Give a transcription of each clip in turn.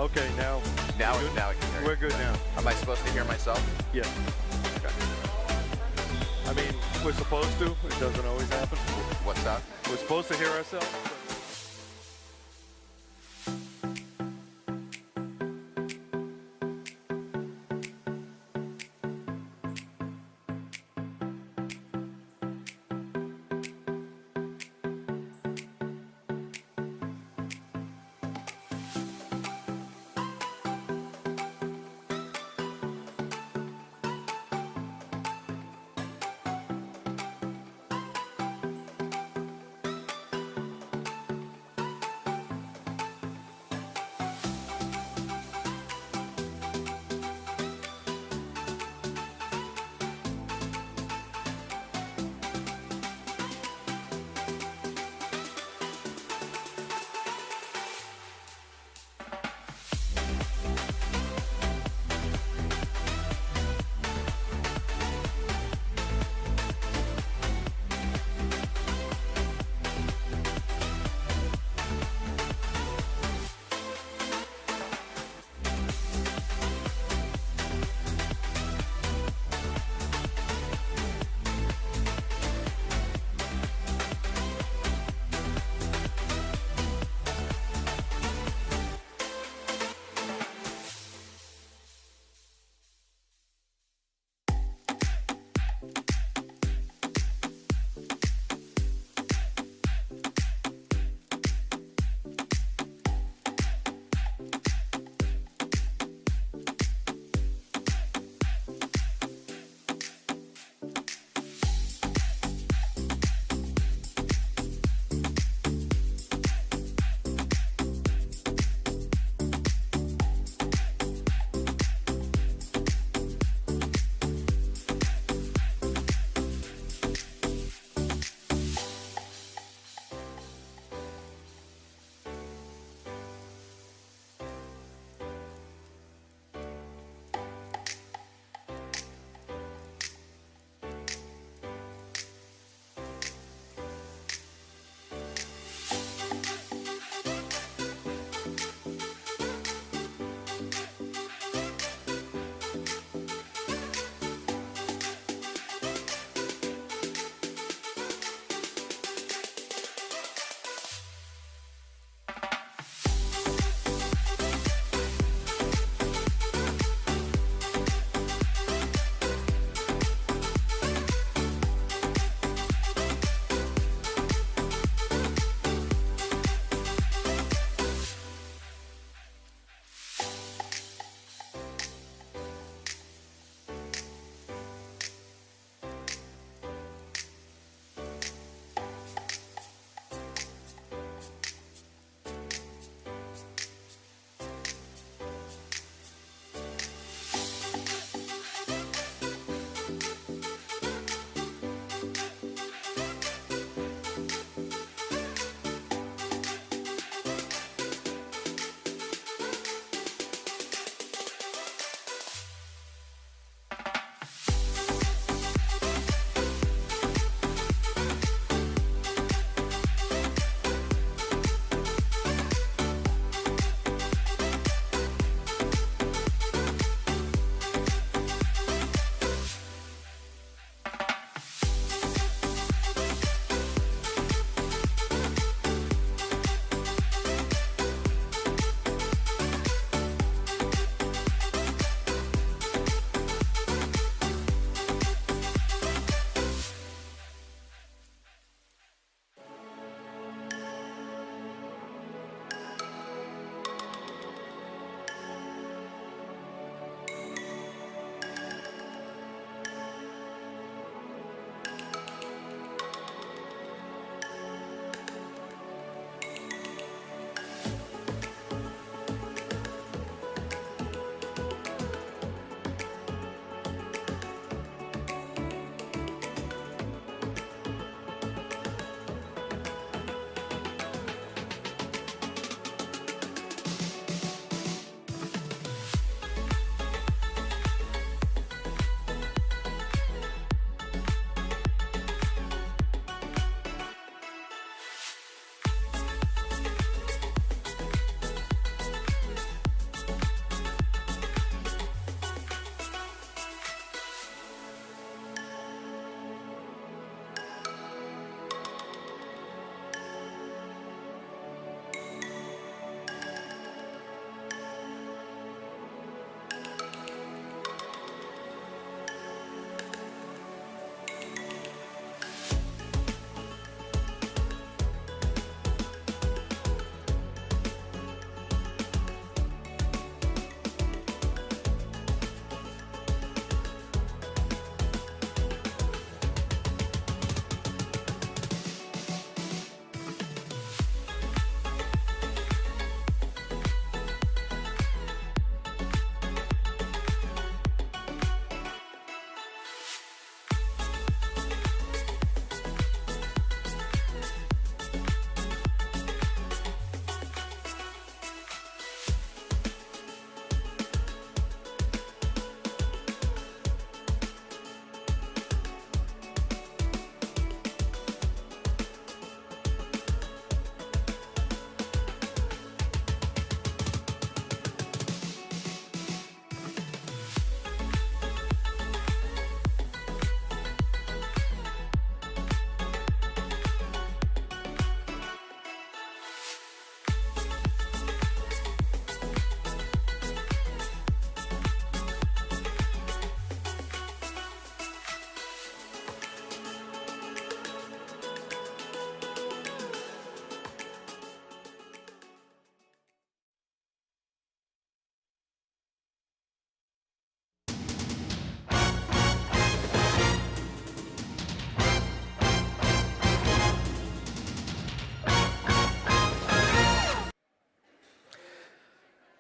Okay, now. Now I can hear you. We're good now. Am I supposed to hear myself? Yeah. Okay. I mean, we're supposed to. It doesn't always happen. What's that? We're supposed to hear ourselves.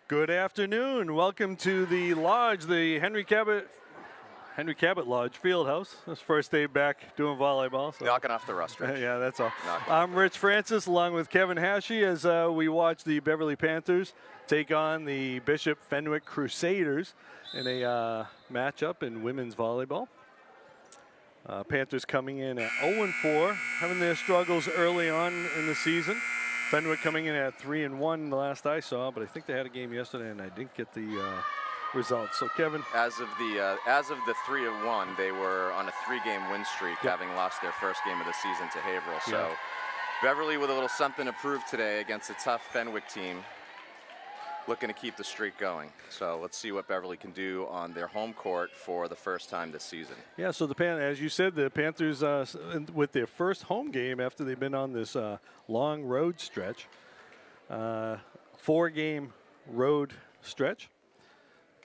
Good afternoon. Welcome to the lodge, the Henry Cabot Lodge Fieldhouse. It's first day back doing volleyball. So. Knocking off the rust, Rich. Yeah, that's all. Knocking. I'm Rich Francis, along with Kevin Hashey, as we watch the Beverly Panthers take on the Bishop Fenwick Crusaders in a matchup in women's volleyball. Panthers coming in at 0-4, having their struggles early on in the season. Fenwick coming in at 3-1 the last I saw, but I think they had a game yesterday and I didn't get the results. So Kevin, as of the 3-1, they were on a 3-game win streak, having lost their first game of the season to Haverhill. So Beverly with a little something to prove today against a tough Fenwick team, looking to keep the streak going. So let's see what Beverly can do on their home court for the first time this season. Yeah, so as you said, the Panthers with their first home game after they've been on this long road stretch, 4-game road stretch.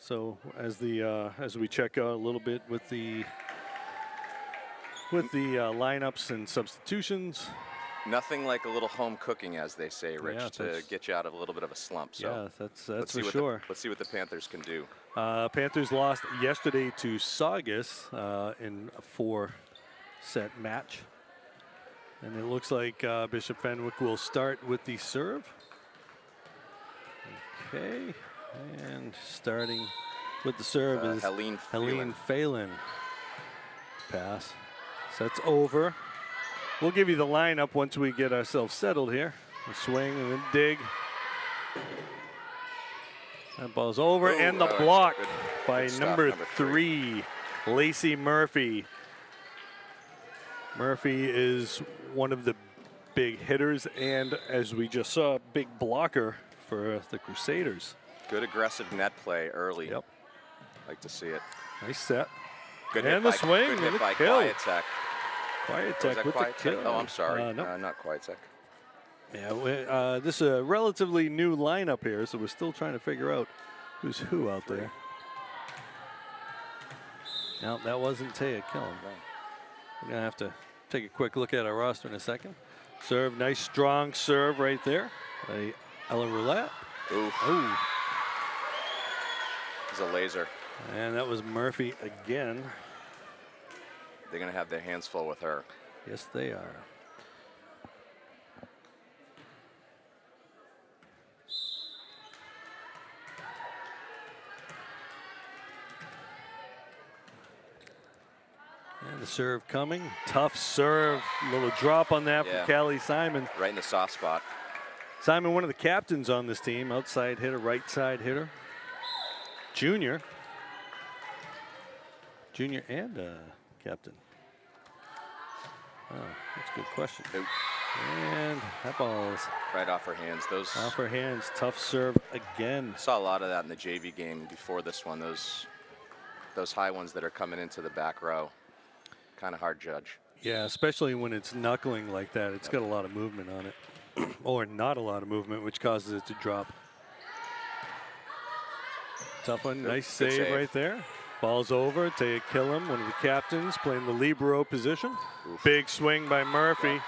So as we check out a little bit with the lineups and substitutions. Nothing like a little home cooking, as they say, Rich, to get you out of a little bit of a slump. So that's for sure. Let's see what the Panthers can do. Panthers lost yesterday to Saugus in a 4-set match. And it looks like Bishop Fenwick will start with the serve. Okay, and starting with the serve is Helene Phelan. Pass. Sets over. We'll give you the lineup once we get ourselves settled here. A swing and then dig. That ball's over, and the block by number 3, Lacey Murphy. Murphy is one of the big hitters, and as we just saw, big blocker for the Crusaders. Good aggressive net play early. Yep. Like to see it. Nice set. Good and hit the by, swing good and hit the by kill. Quiet-Tech. Quiet-Tech with the kill. Oh, I'm sorry. No. Not Quiet-Tech. Yeah, this is a relatively new lineup here, so we're still trying to figure out who's who out there. No, that wasn't Taya Killen. We're going to have to take a quick look at our roster in a second. Serve, nice strong serve right there by Ella Roulette. Oof. Oh. It's a laser. And that was Murphy again. They're going to have their hands full with her. Yes, they are. And the serve coming. Tough serve. Little drop on that from Callie Simon. Right in the soft spot. Simon, one of the captains on this team. Outside hitter, right side hitter. Junior and captain. Oh, that's a good question. Nope. And that ball's right off her hands. Off her hands. Tough serve again. Saw a lot of that in the JV game before this one. Those high ones that are coming into the back row. Kind of hard judge. Yeah, especially when it's knuckling like that. It's got a lot of movement on it. Or not a lot of movement, which causes it to drop. Tough one. Nice save right there. Ball's over. Taya Killam, one of the captains, playing the libero position. Oof. Big swing by Murphy. Yeah.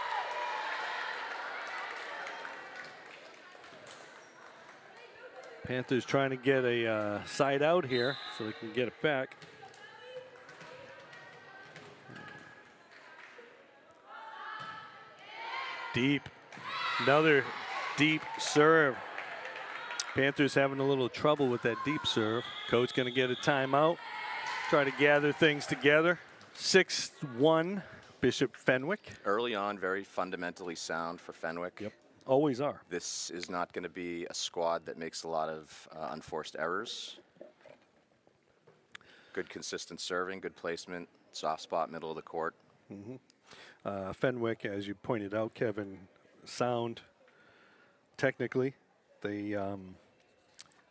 Panthers trying to get a side out here so they can get it back. Deep. Another deep serve. Panthers having a little trouble with that deep serve. Coach going to get a timeout. Try to gather things together. 6-1, Bishop Fenwick. Early on, very fundamentally sound for Fenwick. Yep, always are. This is not going to be a squad that makes a lot of unforced errors. Good consistent serving, good placement, soft spot, middle of the court. Mm-hmm. Fenwick, as you pointed out, Kevin, sound technically. They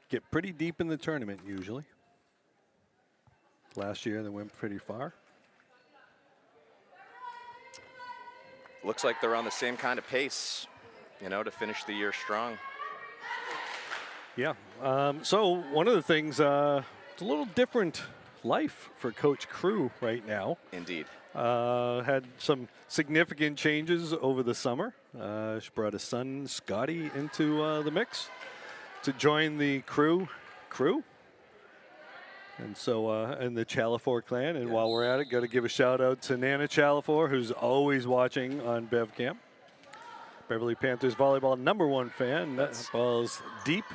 get pretty deep in the tournament usually. Last year they went pretty far. Looks like they're on the same kind of pace, you know, to finish the year strong. Yeah. So one of the things, it's a little different life for Coach Crew right now. Indeed. Had some significant changes over the summer. She brought a son, Scotty, into the mix. to join the crew. And so, and the Chalifour clan. And while we're at it, got to give a shout out to Nana Chalifour, who's always watching on BevCam. Beverly Panthers volleyball #1 fan. That ball's deep.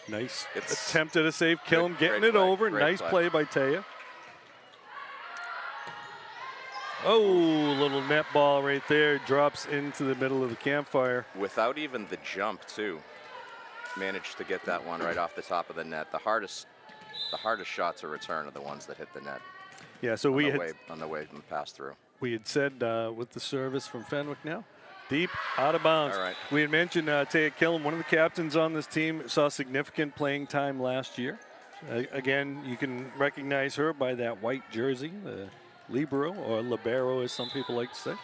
Nice attempt at a save. Killam getting it over. Nice play by Taya. Oh, little net ball right there. Drops into the middle of the campfire. Without even the jump, too. Managed to get that one right off the top of the net. The hardest shots to return are the ones that hit the net. Yeah, so on the way from pass through. We had said with the service from Fenwick now, deep, out of bounds. All right. We had mentioned Taya Killam, one of the captains on this team, saw significant playing time last year. Again, you can recognize her by that white jersey, the libero, or libero as some people like to say.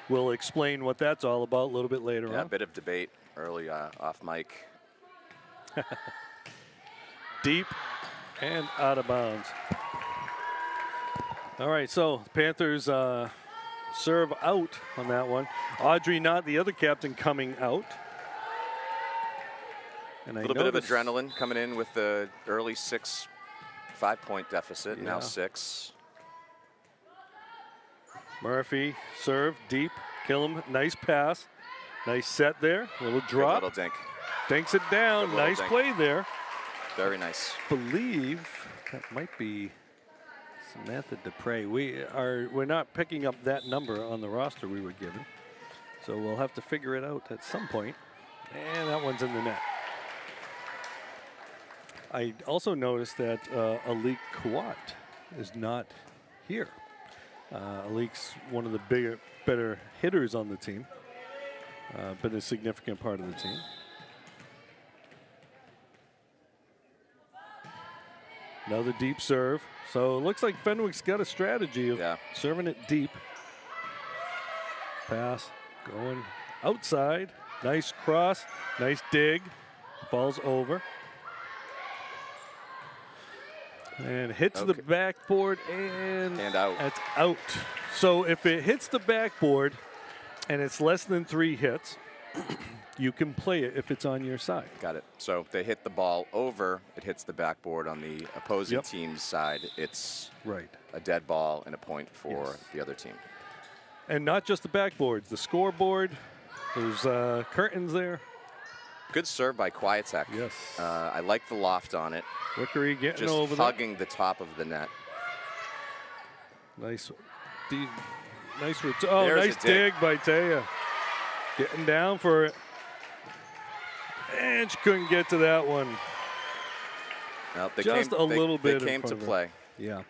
We'll explain what that's all about a little bit later on. Yeah, a bit of debate early off mic. Deep and out of bounds. All right, so Panthers serve out on that one. Audrey Knott, the other captain, coming out. And a little bit of adrenaline coming in with the early 5-point deficit, now 6. Murphy serve deep. Killam, nice pass. Nice set there. Little drop. Good little dink. Dinks it down. Nice play there. Very nice. I believe that might be Samantha Dupre. We're not picking up that number on the roster we were given. So we'll have to figure it out at some point. And that one's in the net. I also noticed that Alik Kawat is not here. Alik's one of the better hitters on the team. Been a significant part of the team. Another deep serve. So it looks like Fenwick's got a strategy of serving it deep. Pass going outside. Nice cross. Nice dig. Ball's over. And hits the backboard and out. It's out. So if it hits the backboard and it's less than 3 hits, you can play it if it's on your side. Got it. So if they hit the ball over, it hits the backboard on the opposing team's side. It's a dead ball and a point for the other team. And not just the backboards, the scoreboard. There's curtains there. Good serve by Kwiatek. Yes. I like the loft on it. Wickery getting just over hugging the top of the net. Nice. Nice dig by Taya. Getting down for it. And she couldn't get to that one. Well, they came to play. Yeah.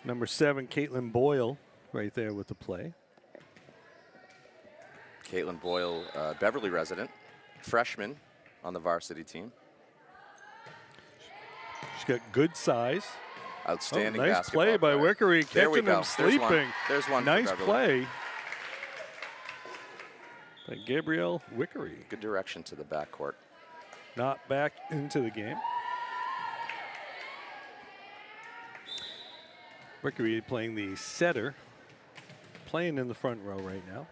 Number 7, Caitlin Boyle, right there with the play. Caitlin Boyle, Beverly resident, freshman on the varsity team. She's got good size. Outstanding nice basketball play by Wickery, catching them sleeping. There's one nice for play by Gabrielle Wickery. Good direction to the backcourt. Not back into the game. Wickery playing the setter, playing in the front row right now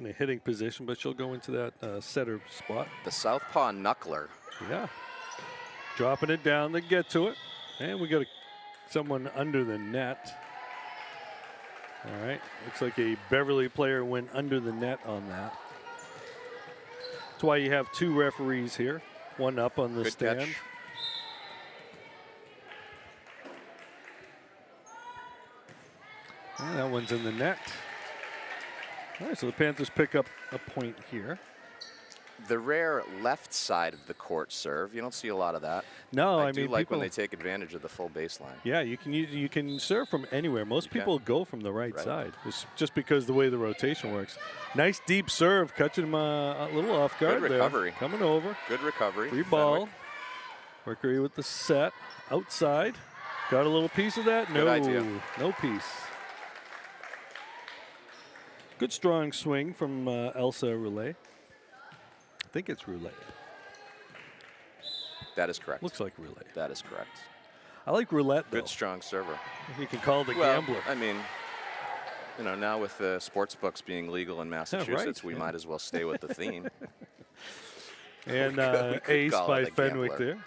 in a hitting position, but she'll go into that setter spot. The southpaw knuckler. Yeah. Dropping it down to get to it. And we got someone under the net. All right. Looks like a Beverly player went under the net on that. That's why you have 2 referees here. One up on the stand. Catch. And that one's in the net. All right, so the Panthers pick up a point here. The rare left side of the court serve, you don't see a lot of that. No, I do like when they take advantage of the full baseline. Yeah, you can serve from anywhere. Most people go from the right side. It's just because the way the rotation works. Nice deep serve, catching him a little off guard. Good recovery. There. Coming over. Good recovery. Free ball. Wickery with the set. Outside. Got a little piece of that? Good idea. No piece. Good strong swing from Elsa Roulet. I think it's Roulet. That is correct. Looks like Roulette. That is correct. I like Roulette, though. Good, strong server. You can call it a gambler. I mean, you know, now with the sports books being legal in Massachusetts, we might as well stay with the theme. And We could ace call by it a Fenwick gambler. there.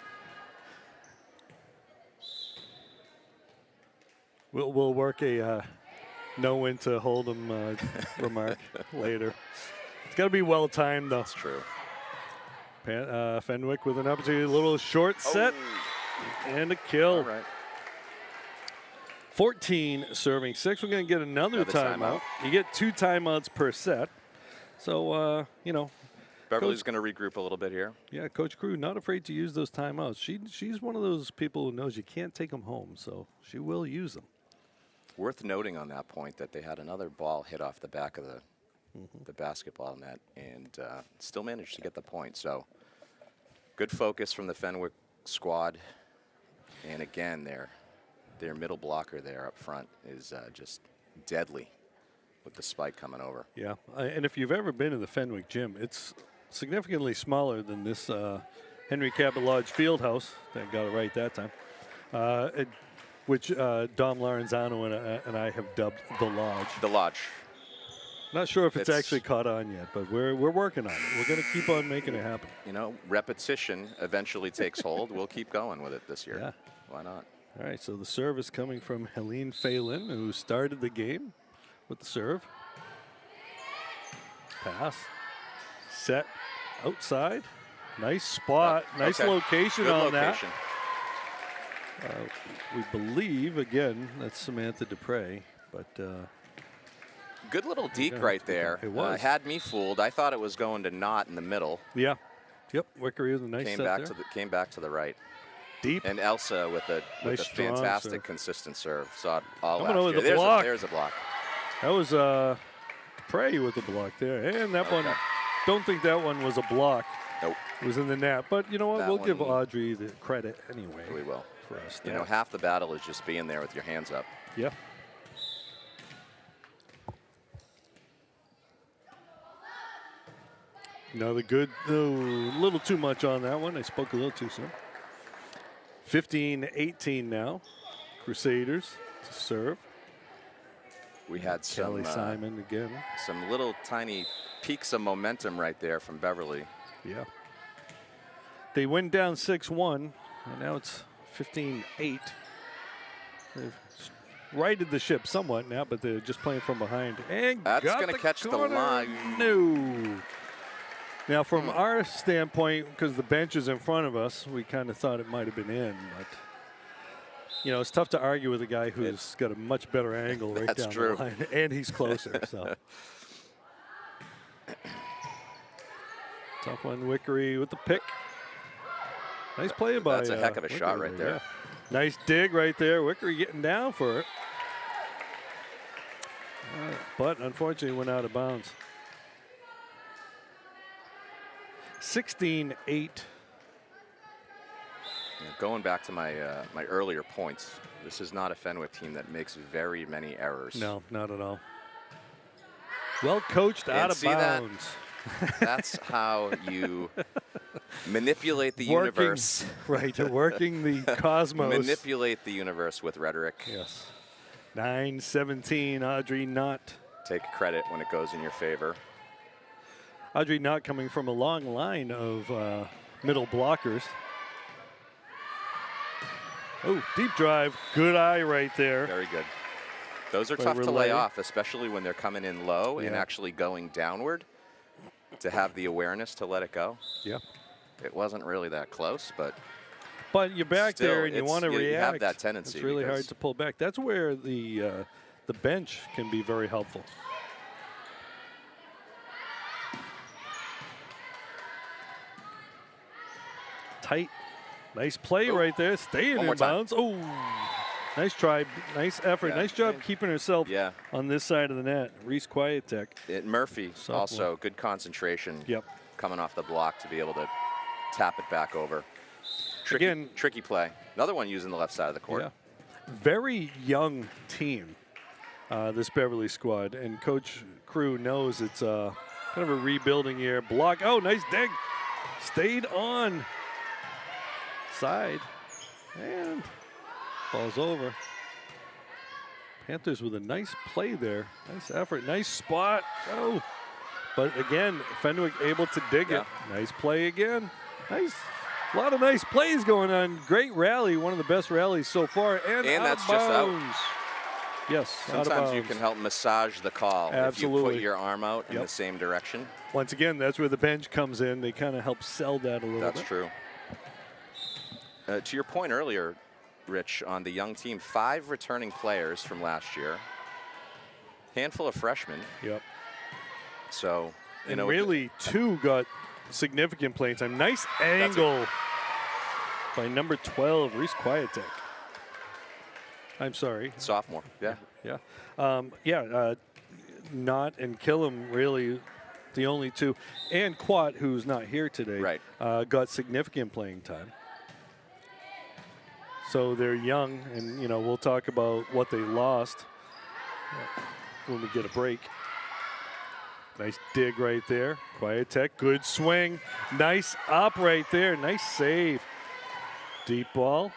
We'll work a know when to hold him remark later. It's got to be well timed though. That's true. Fenwick with an opportunity, a little short set and a kill. All right. 14 serving 6. We're going to get another timeout. You get 2 timeouts per set. So, you know. Beverly's going to regroup a little bit here. Yeah, Coach Crew not afraid to use those timeouts. She's one of those people who knows you can't take them home, so she will use them. Worth noting on that point that they had another ball hit off the back of the basketball net and still managed to get the point. So good focus from the Fenwick squad. And again, their middle blocker there up front is just deadly with the spike coming over. Yeah, and if you've ever been to the Fenwick gym, it's significantly smaller than this Henry Cabot Lodge Fieldhouse. I got it right that time. Which Dom Lorenzano and I have dubbed the Lodge. The Lodge. Not sure if it's actually caught on yet, but we're working on it. We're going to keep on making it happen. You know, repetition eventually takes hold. We'll keep going with it this year. Yeah. Why not? All right, so the serve is coming from Helene Phelan, who started the game with the serve. Pass. Set. Outside. Nice spot. Nice location on that. We believe, again, that's Samantha Dupre, but good little deke right there. It was. Had me fooled. I thought it was going to knot in the middle. Yeah. Yep. Wickery with a nice came set back there. to the came back to the right. Deep. And Elsa with a Nice fantastic serve. consistent serve. Saw it all Coming last over year. the block. There's a block. That was Dupre with the block there, and that one. Don't think that one was a block. Nope. It was in the net, but you know what? That We'll give one- Audrey the credit anyway. We will. For us. You know, half the battle is just being there with your hands up. Yeah. Another good, a little too much on that one. I spoke a little too soon. 15-18 now. Crusaders to serve. We had Kelly Simon again. Some little tiny peaks of momentum right there from Beverly. Yeah. They went down 6-1, and now it's 15-8. They've righted the ship somewhat now, but they're just playing from behind. And that's going to catch the line. No. Now, from our standpoint, because the bench is in front of us, we kind of thought it might have been in, but you know, it's tough to argue with a guy who's got a much better angle right down the line, and he's closer. So tough one, Wickery with the pick. Nice play by. That's a heck of a shot right there. Yeah. Nice dig right there. Wickery getting down for it, but unfortunately went out of bounds. 16-8. Going back to my my earlier points, this is not a Fenwick team that makes very many errors. No, not at all. Well coached, out of bounds. That's how you manipulate the universe. Right, working the cosmos. Manipulate the universe with rhetoric. Yes. 9-17, Audrey Knott. Take credit when it goes in your favor. Audrey Knott coming from a long line of middle blockers. Oh, deep drive. Good eye right there. Very good. Those are tough to lay off, especially when they're coming in low and actually going downward. To have the awareness to let it go. Yeah. It wasn't really that close, but you're back still, there and you want to react. You have that tendency. It's really hard to pull back. That's where the bench can be very helpful. Tight. Nice play right there. Staying in bounds. Oh, nice try. Nice effort. Nice job keeping herself on this side of the net. Reese Quietek. Murphy also good concentration. Yep. Coming off the block to be able to tap it back over. Tricky play. Another one using the left side of the court. Yeah. Very young team, this Beverly squad, and Coach Crew knows it's kind of a rebuilding year. Block. Oh, nice dig. Stayed on. Side. And ball's over. Panthers with a nice play there. Nice effort. Nice spot. Oh, But again, Fenwick able to dig it. Nice play again. Nice. A lot of nice plays going on. Great rally. One of the best rallies so far. And that's just out. Yes, sometimes you can help massage the call. Absolutely. If you put your arm out in the same direction. Once again, that's where the bench comes in. They kind of help sell that a little bit. That's true. To your point earlier, Rich, on the young team, 5 returning players from last year. Handful of freshmen. Yep. So, you know, really 2 got significant playing time. Nice angle by number 12, Reese Quietek. I'm sorry. Sophomore, yeah. Yeah. Knott and Killam really the only 2. And Quat, who's not here today, got significant playing time. So they're young, and, you know, we'll talk about what they lost when we get a break. Nice dig right there. Quietek, good swing. Nice up right there. Nice save. Deep ball.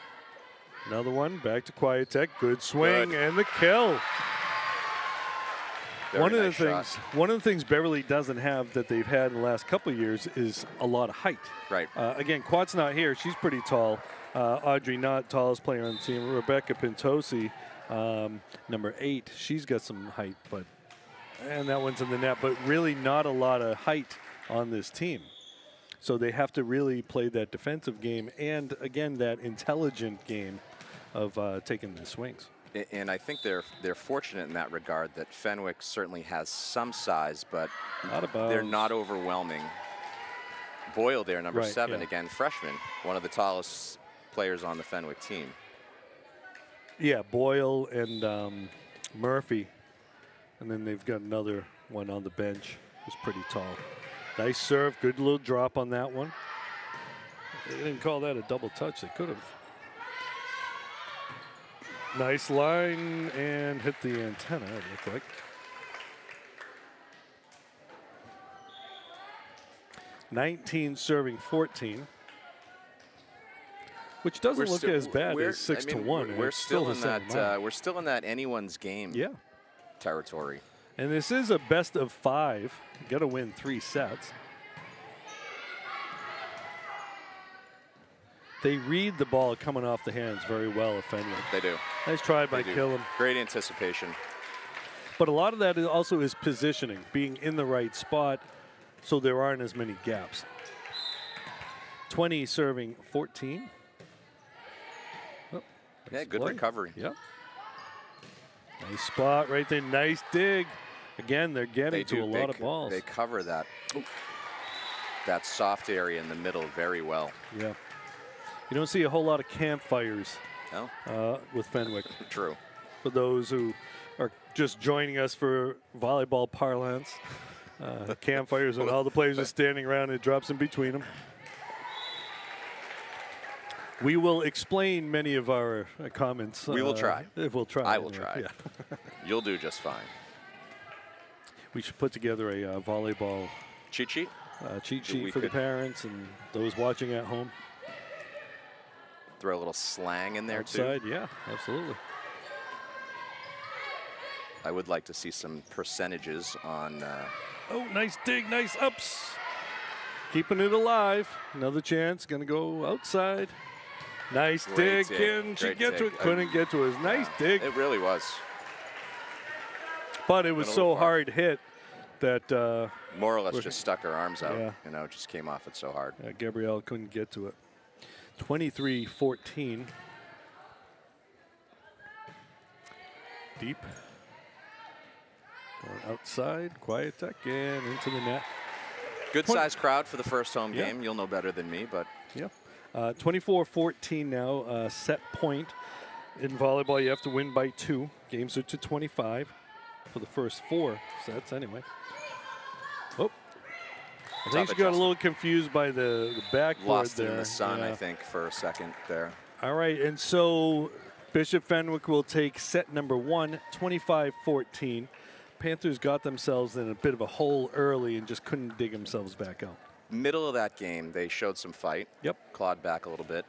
Another one. Back to Quietek. Good swing and the kill. One of the things Beverly doesn't have that they've had in the last couple of years is a lot of height. Right. Again, Quat's not here. She's pretty tall. Audrey Knott, tallest player on the team. Rebecca Pintosi, number 8. She's got some height, and that one's in the net, but really not a lot of height on this team. So they have to really play that defensive game and, again, that intelligent game of taking the swings. And I think they're fortunate in that regard that Fenwick certainly has some size, but they're not overwhelming. Boyle there, number 7, again, freshman, one of the tallest players on the Fenwick team. Yeah, Boyle and Murphy. And then they've got another one on the bench who's pretty tall. Nice serve, good little drop on that one. They didn't call that a double touch. They could have. Nice line and hit the antenna, it looked like. $19 serving 14, which doesn't look as bad as 6-1. We're still in that. We're still in that anyone's game. Territory. And this is a best of 5. You got to win 3 sets. They read the ball coming off the hands very well at Fenwick. They do. Nice try by Killam. Great anticipation. But a lot of that also is positioning, being in the right spot so there aren't as many gaps. 20 serving 14. Oh, yeah, good recovery. Yep. Nice spot right there. Nice dig. Again, they're getting to a lot of balls. They cover that soft area in the middle very well. Yeah. You don't see a whole lot of campfires with Fenwick. True. For those who are just joining us for volleyball parlance, campfires and all the players are standing around and it drops in between them. We will explain many of our comments. We will try. We'll try. I will try. Yeah. You'll do just fine. We should put together a volleyball cheat sheet for the parents and those watching at home. Throw a little slang in there outside, too. Yeah, absolutely. I would like to see some percentages on. Oh, nice dig, nice ups. Keeping it alive. Another chance. Going to go outside. Nice dig. Can she get to it? Couldn't get to it. Nice dig. It really was. But it was so hard hit that more or less just stuck her arms out. Yeah. You know, it just came off it so hard. Yeah, Gabrielle couldn't get to it. 23-14. Deep. Going outside. Quietek and into the net. Good sized crowd for the first home game. You'll know better than me, but. Yeah. 24-14 now. Set point. In volleyball, you have to win by 2. Games are to 25 for the first 4 sets anyway. Oh. I think she got a little confused by the backboard Lost there. In the sun, I think, for a second there. All right, and so Bishop Fenwick will take set number 1, 25-14. Panthers got themselves in a bit of a hole early and just couldn't dig themselves back out. Middle of that game, they showed some fight. Yep. Clawed back a little bit.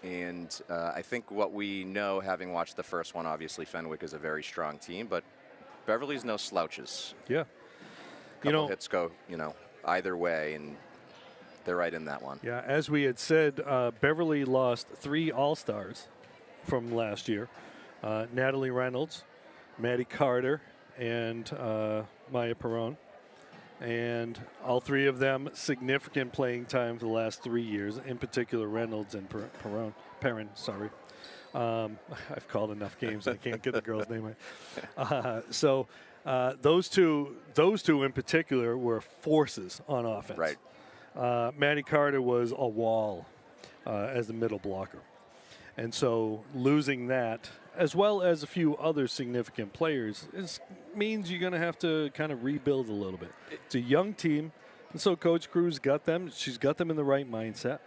And I think what we know, having watched the first one, obviously Fenwick is a very strong team, but Beverly's no slouches. Yeah. couple hits go, either way, and they're right in that one. Yeah, as we had said, Beverly lost 3 All-Stars from last year. Natalie Reynolds, Maddie Carter, and Maya Perron. And all 3 of them significant playing time for the last 3 years, in particular Reynolds and Perron, sorry. I've called enough games, I can't get the girl's name right. So those two in particular were forces on offense. Right. Maddie Carter was a wall as the middle blocker. And so losing that, as well as a few other significant players, means you're going to have to kind of rebuild a little bit. It's a young team, and so Coach Cruz got them. She's got them in the right mindset.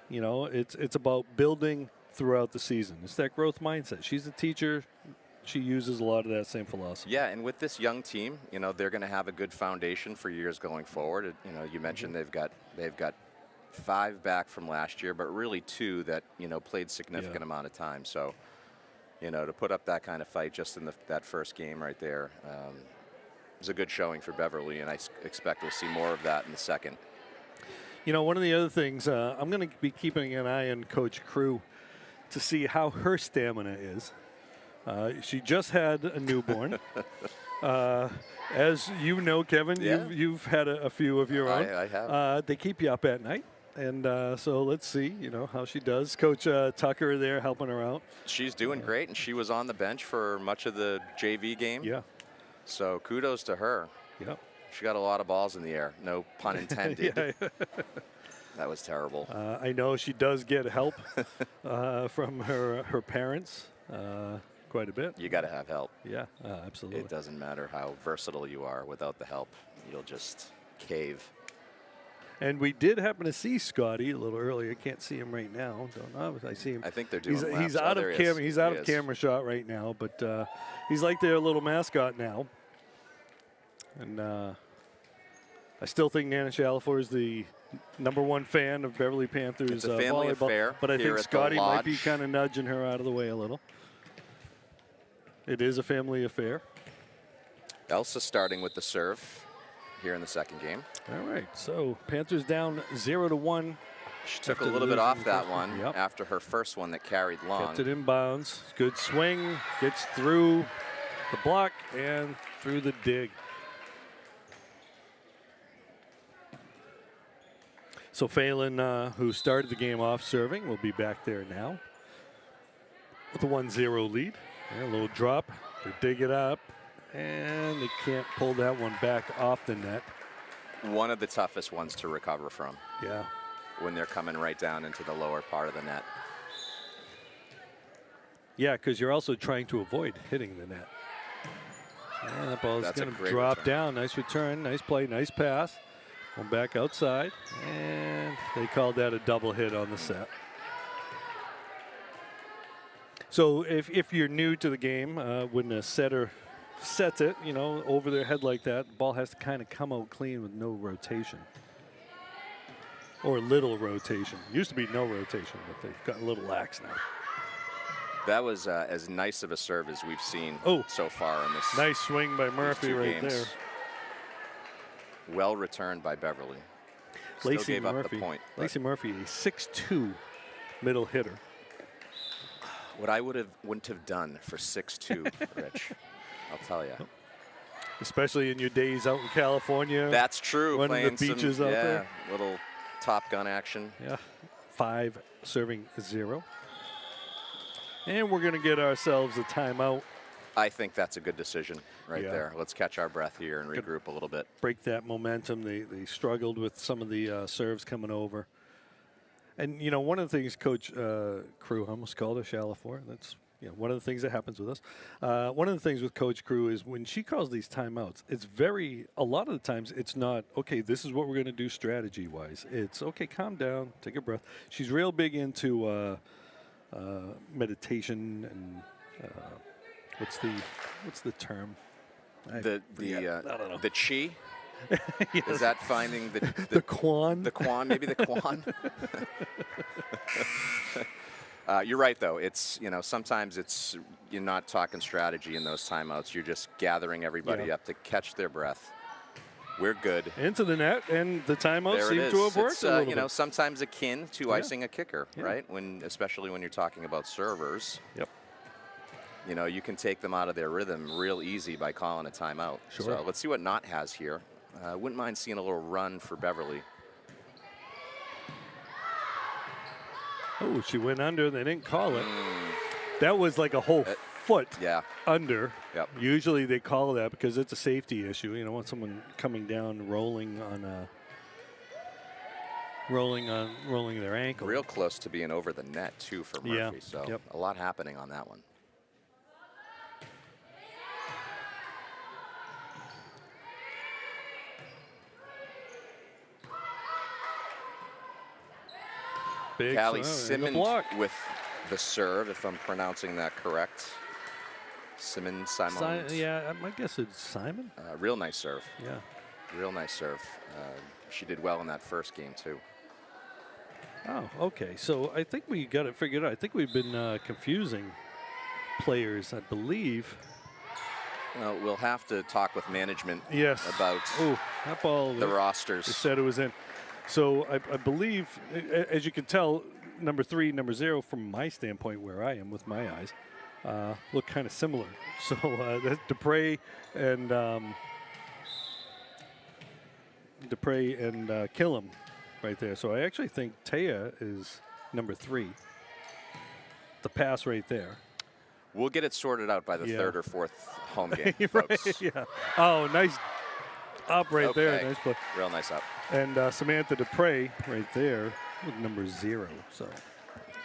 It's about building throughout the season. It's that growth mindset. She's a teacher. She uses a lot of that same philosophy. Yeah, and with this young team, they're going to have a good foundation for years going forward. You mentioned they've got 5 back from last year, but really 2 that played significant amount of time. So, to put up that kind of fight just in that first game right there is a good showing for Beverly, and I expect we'll see more of that in the second. One of the other things I'm going to be keeping an eye on Coach Crew to see how her stamina is. She just had a newborn. As you know, Kevin, you've had a few of your own. I have. They keep you up at night. And so let's see, how she does. Coach Tucker there helping her out. She's doing great, and she was on the bench for much of the JV game. Yeah. So kudos to her. Yep. She got a lot of balls in the air. No pun intended. Yeah. That was terrible. I know she does get help from her parents quite a bit. You got to have help. Yeah, absolutely. It doesn't matter how versatile you are. Without the help, you'll just cave. And we did happen to see Scotty a little earlier. Can't see him right now. Don't know. I see him. I think they're doing laps. He's out of camera. He's out of camera shot right now, but he's like their little mascot now. And I still think Nana Shalafor is the #1 fan of Beverly Panthers it's a family volleyball. affair. But I think Scotty might be kind of nudging her out of the way a little. It is a family affair. Elsa starting with the serve here in the second game. All right, so Panthers down 0-1. She took a little bit off that one after her first one that carried long. Kept it in bounds. Good swing. Gets through the block and through the dig. So Phelan, who started the game off serving, will be back there now with a 1-0 lead. And a little drop. They dig it up, and they can't pull that one back off the net. One of the toughest ones to recover from. Yeah. When they're coming right down into the lower part of the net. Yeah, because you're also trying to avoid hitting the net. And that ball is going to drop down. Nice return, nice play, nice pass. Going back outside, and they called that a double hit on the set. So if you're new to the game, when a setter sets it, over their head like that, the ball has to kind of come out clean with no rotation. Or little rotation. Used to be no rotation, but they've gotten a little lax now. That was as nice of a serve as we've seen so far in this. Nice swing by Murphy right there. Well returned by Beverly. Lacey Murphy. Up the point, Lacey Murphy, a 6'2" middle hitter. What I wouldn't have done for 6'2", Rich, I'll tell you. Especially in your days out in California. That's true. Playing the beaches out there. Little Top Gun action. Yeah, 5 serving 0. And we're going to get ourselves a timeout. I think that's a good decision right there. Let's catch our breath here and regroup a little bit. Break that momentum. They struggled with some of the serves coming over. And, one of the things Coach Crew, I almost called her Shalafor. That's, one of the things that happens with us. One of the things with Coach Crew is when she calls these timeouts, it's a lot of the times it's not, okay, this is what we're going to do strategy-wise. It's, okay, calm down, take a breath. She's real big into meditation and what's the term? I don't know. The chi? Yes. Is that finding the quan? The quan, maybe the quan. You're right, though. It's sometimes you're not talking strategy in those timeouts. You're just gathering everybody up to catch their breath We're good. Into the net, and the timeout There it seemed is. to have worked It's, a little you know, bit. sometimes akin to icing a kicker, Yeah. right? Especially when you're talking about servers. Yep. You know, you can take them out of their rhythm real easy by calling a timeout. Sure. So let's see what Knott has here. Wouldn't mind seeing a little run for Beverly. Oh, she went under. They didn't call it. That was like a whole foot under. Yep. Usually they call that because it's a safety issue. You don't want someone coming down rolling their ankle. Real close to being over the net too for Murphy. Yeah. So a lot happening on that one. Big Callie and a Simmons block. with the serve, if I'm pronouncing that correct. Simon. Yeah, I guess it's Simon. Real nice serve. Yeah. Real nice serve. She did well in that first game too. Oh, okay. So I think we got it figured out. I think we've been confusing players, I believe. Well, we'll have to talk with management about that ball, the rosters. They said it was in. So I believe, as you can tell, number 3, number 0, from my standpoint, where I am with my eyes, look kind of similar. So that's Dupre and Killam right there. So I actually think Taya is number 3. The pass right there. We'll get it sorted out by the third or fourth home game, right, folks. yeah. Oh, nice up right there. Nice play. Real nice up. And Samantha Dupre right there with number 0. So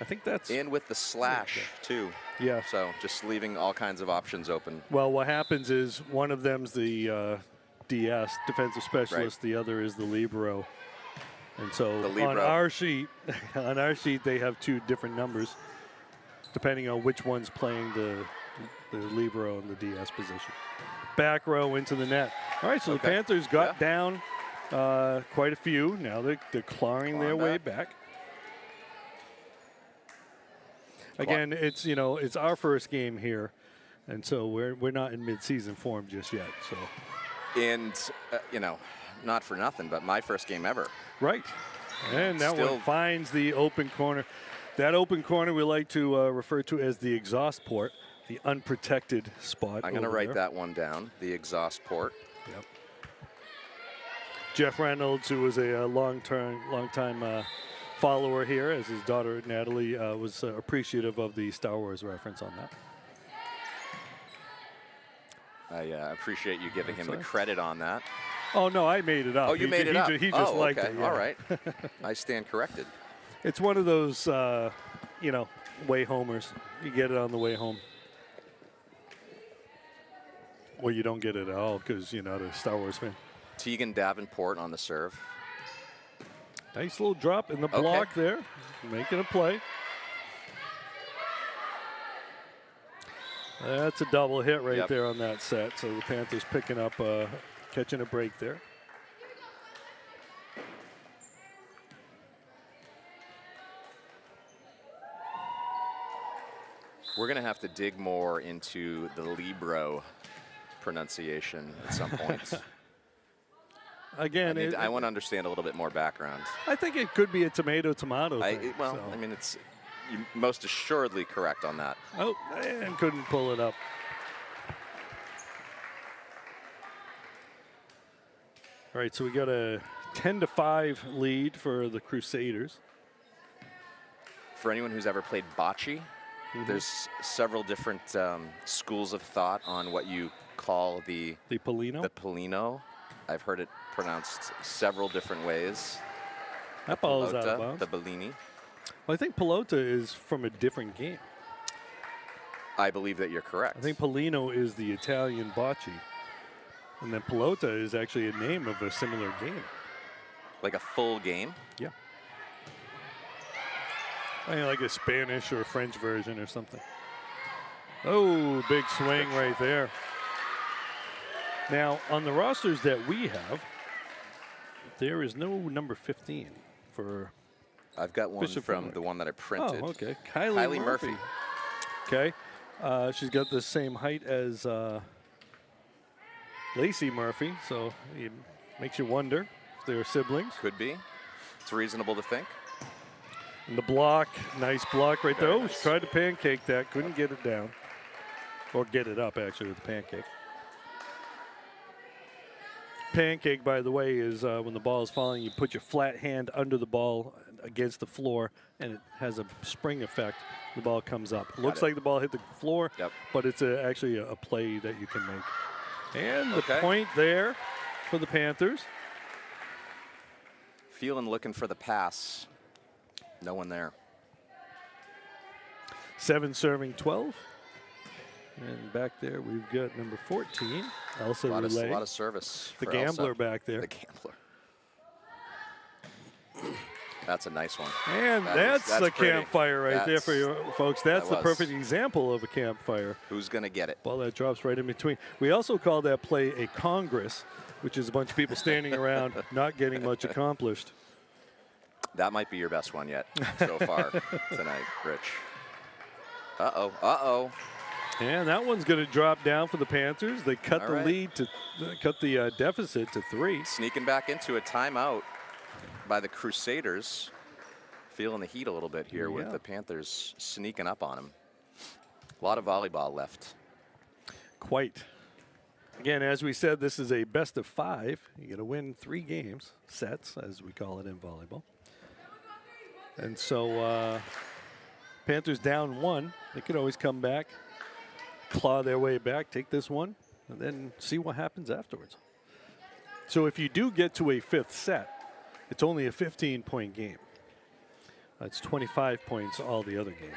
I think that's... And with the slash, too. Yeah. So just leaving all kinds of options open. Well, what happens is one of them's the DS, defensive specialist. The other is the libero. And so on our sheet, they have 2 different numbers, depending on which one's playing the libero and the DS position. Back row into the net. All right, so the Panthers got down quite a few. Now they're clawing their way back. Again, it's our first game here, and so we're not in mid-season form just yet. So, and not for nothing, but my first game ever. Right, and that one finds the open corner. That open corner we like to refer to as the exhaust port, the unprotected spot. I'm going to write that one down, the exhaust port. Yep. Jeff Reynolds, who was a long-time follower here, as his daughter Natalie was appreciative of the Star Wars reference on that. I appreciate you giving him the credit on that. Oh, no, I made it up. Oh, you made it up? He just liked it. Yeah. All right. I stand corrected. It's one of those, way homers. You get it on the way home. Or you don't get it at all because you're not a Star Wars fan. Tegan Davenport on the serve. Nice little drop in the block there. Making a play. That's a double hit right there on that set. So the Panthers picking up, catching a break there. We're going to have to dig more into the libero pronunciation at some point. Again, I want to understand a little bit more background. I think it could be a tomato thing. I mean, it's you're most assuredly correct on that. Oh, and couldn't pull it up. All right, so we got a 10-5 lead for the Crusaders. For anyone who's ever played bocce, there's several different schools of thought on what you call the Polino. The Polino. I've heard it pronounced several different ways. That ball is out of bounds. The Bellini. Well, I think pelota is from a different game. I believe that you're correct. I think Polino is the Italian bocce. And then pelota is actually a name of a similar game. Like a full game? Yeah. I mean, like a Spanish or a French version or something. Oh, big swing right there. Now, on the rosters that we have, there is no number 15 for I've got one Bishop from Fenwick. the one that I printed. Oh, okay. Kylie Murphy. Okay. She's got the same height as Lacey Murphy, so Makes you wonder if they're siblings. Could be. It's reasonable to think. And the block, nice block right there. Very Oh, nice. she tried to pancake that, couldn't get it down. Or get it up, actually, with the pancake. Pancake, by the way, is when the ball is falling, you put your flat hand under the ball against the floor, and it has a spring effect. The ball comes up. Looks like the ball hit the floor, but it's actually a play that you can make. And the point there for the Panthers. Feeling looking for the pass. No one there. 7 serving 12. And back there, we've got number 14, Elsa Roulet. A lot of service. The gambler Elsa. back there. The gambler. That's a nice one. And that's a pretty. campfire right there for you folks. That's the was. perfect example of a campfire. Who's going to get it? Ball that drops right in between. We also call that play a Congress, which is a bunch of people standing around not getting much accomplished. That might be your best one yet so far tonight, Rich. Uh-oh, uh-oh. And that one's going to drop down for the Panthers. They cut the lead to cut the deficit to 3. Sneaking back into a timeout by the Crusaders. Feeling the heat a little bit here with the Panthers sneaking up on them. A lot of volleyball left. Quite. Again, as we said, this is a best of 5. You got to win 3 games, sets, as we call it in volleyball. And so Panthers down 1. They could always come back, claw their way back, take this one, and then see what happens afterwards. So if you do get to a 5th set, it's only a 15-point game. That's 25 points all the other games,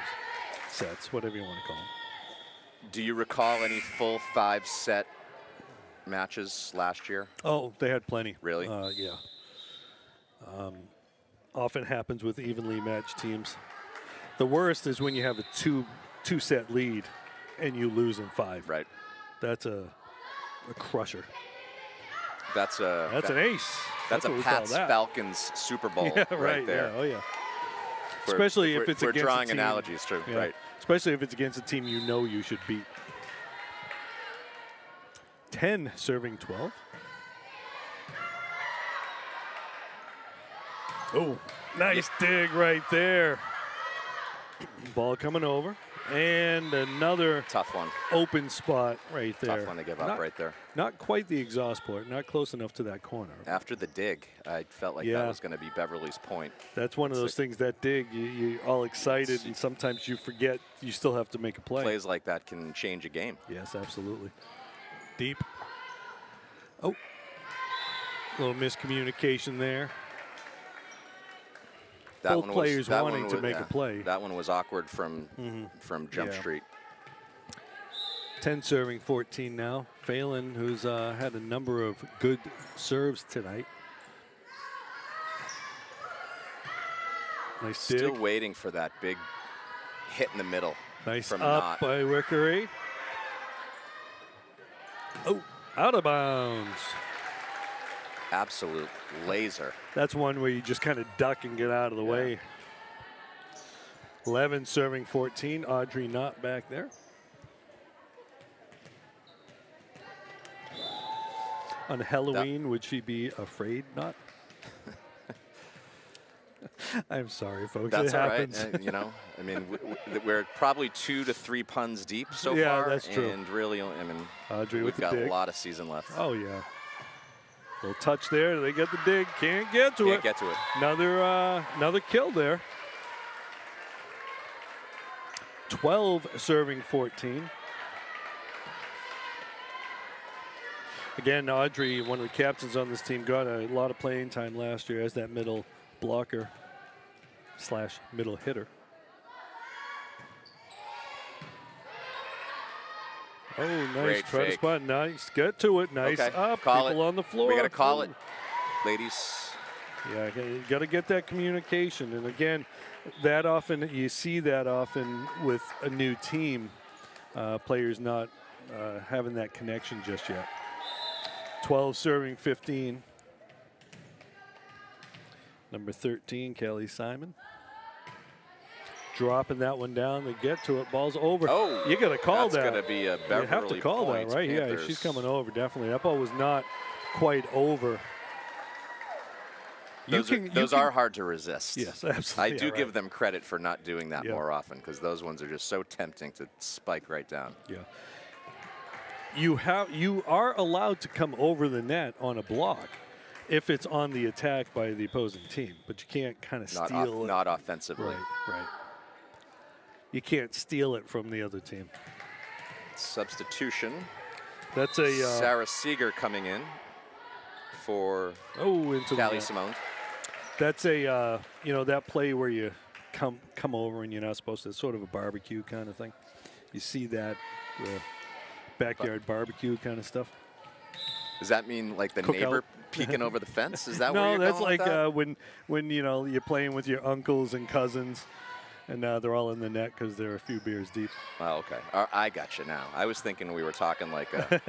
sets, whatever you want to call them. Do you recall any full 5-set matches last year? Oh, they had plenty. Really? Yeah. Often happens with evenly matched teams. The worst is when you have a two-set lead and you lose in 5. Right. That's a crusher. That's an ace. That's a what we Pats call that. Falcons Super Bowl right there. Yeah, oh yeah. Especially if it's we're against drawing a team, analogies too, right? Especially if it's against a team you know you should beat. 10 serving 12. Oh, nice dig right there. Ball coming over. And another tough one. Open spot right there. Tough one to give up right there. Not quite the exhaust port, not close enough to that corner. After the dig, I felt like that was going to be Beverly's point. That's one of those things, that dig, you're all excited, and sometimes you forget you still have to make a play. Plays like that can change a game. Yes, absolutely. Deep. Oh, a little miscommunication there. Both players wanting to make a play. That one was awkward from Jump Street. 10 serving 14 now. Phelan, who's had a number of good serves tonight. Nice dig. Still waiting for that big hit in the middle. Nice from up by Wickery. Oh, out of bounds. Absolute laser. That's one where you just kind of duck and get out of the way. 11 serving 14. Audrey not back there. On Halloween, would she be afraid not? I'm sorry, folks. That's it all happens. right. You know, I mean, we're probably 2 to 3 puns deep so far. Yeah, that's true. And really, I mean, Audrey we've with got the dig. a lot of season left. Oh, yeah. Little touch there. They get the dig. Can't get to it. Can't get to it. Another kill there. 12 serving 14. Again, Audrey, one of the captains on this team, got a lot of playing time last year as that middle blocker / middle hitter. Oh, nice. Great Try to fake. spot. Nice. Get to it. Nice up. Call People it. on the floor. We got to call it, Ooh. ladies. Yeah, you got to get that communication. And again, that often, you see that often with a new team, players not having that connection just yet. 12 serving 15. Number 13, Kelly Simon. Dropping that one down. They get to it. Ball's over. Oh, you got to call that. That's going to be a Beverly You have to call point, that, right? Panthers. Yeah, she's coming over, definitely. That ball was not quite over Those are hard to resist. Yes, absolutely. I do give them credit for not doing that Yeah. more often, because those ones are just so tempting to spike right down. Yeah. You are allowed to come over the net on a block if it's on the attack by the opposing team, but you can't kind of steal it. Not offensively. Right. You can't steal it from the other team. Substitution. That's a Sarah Seeger coming in for into Callie the Simone. That's a that play where you come over and you're not supposed to. It's sort of a barbecue kind of thing. You see that backyard barbecue kind of stuff. Does that mean like the Cookout. neighbor peeking over the fence? Is that where No, you're that's going like with that? when you're playing with your uncles and cousins, and they're all in the net because they're a few beers deep. Oh, okay. I got you now. I was thinking we were talking like a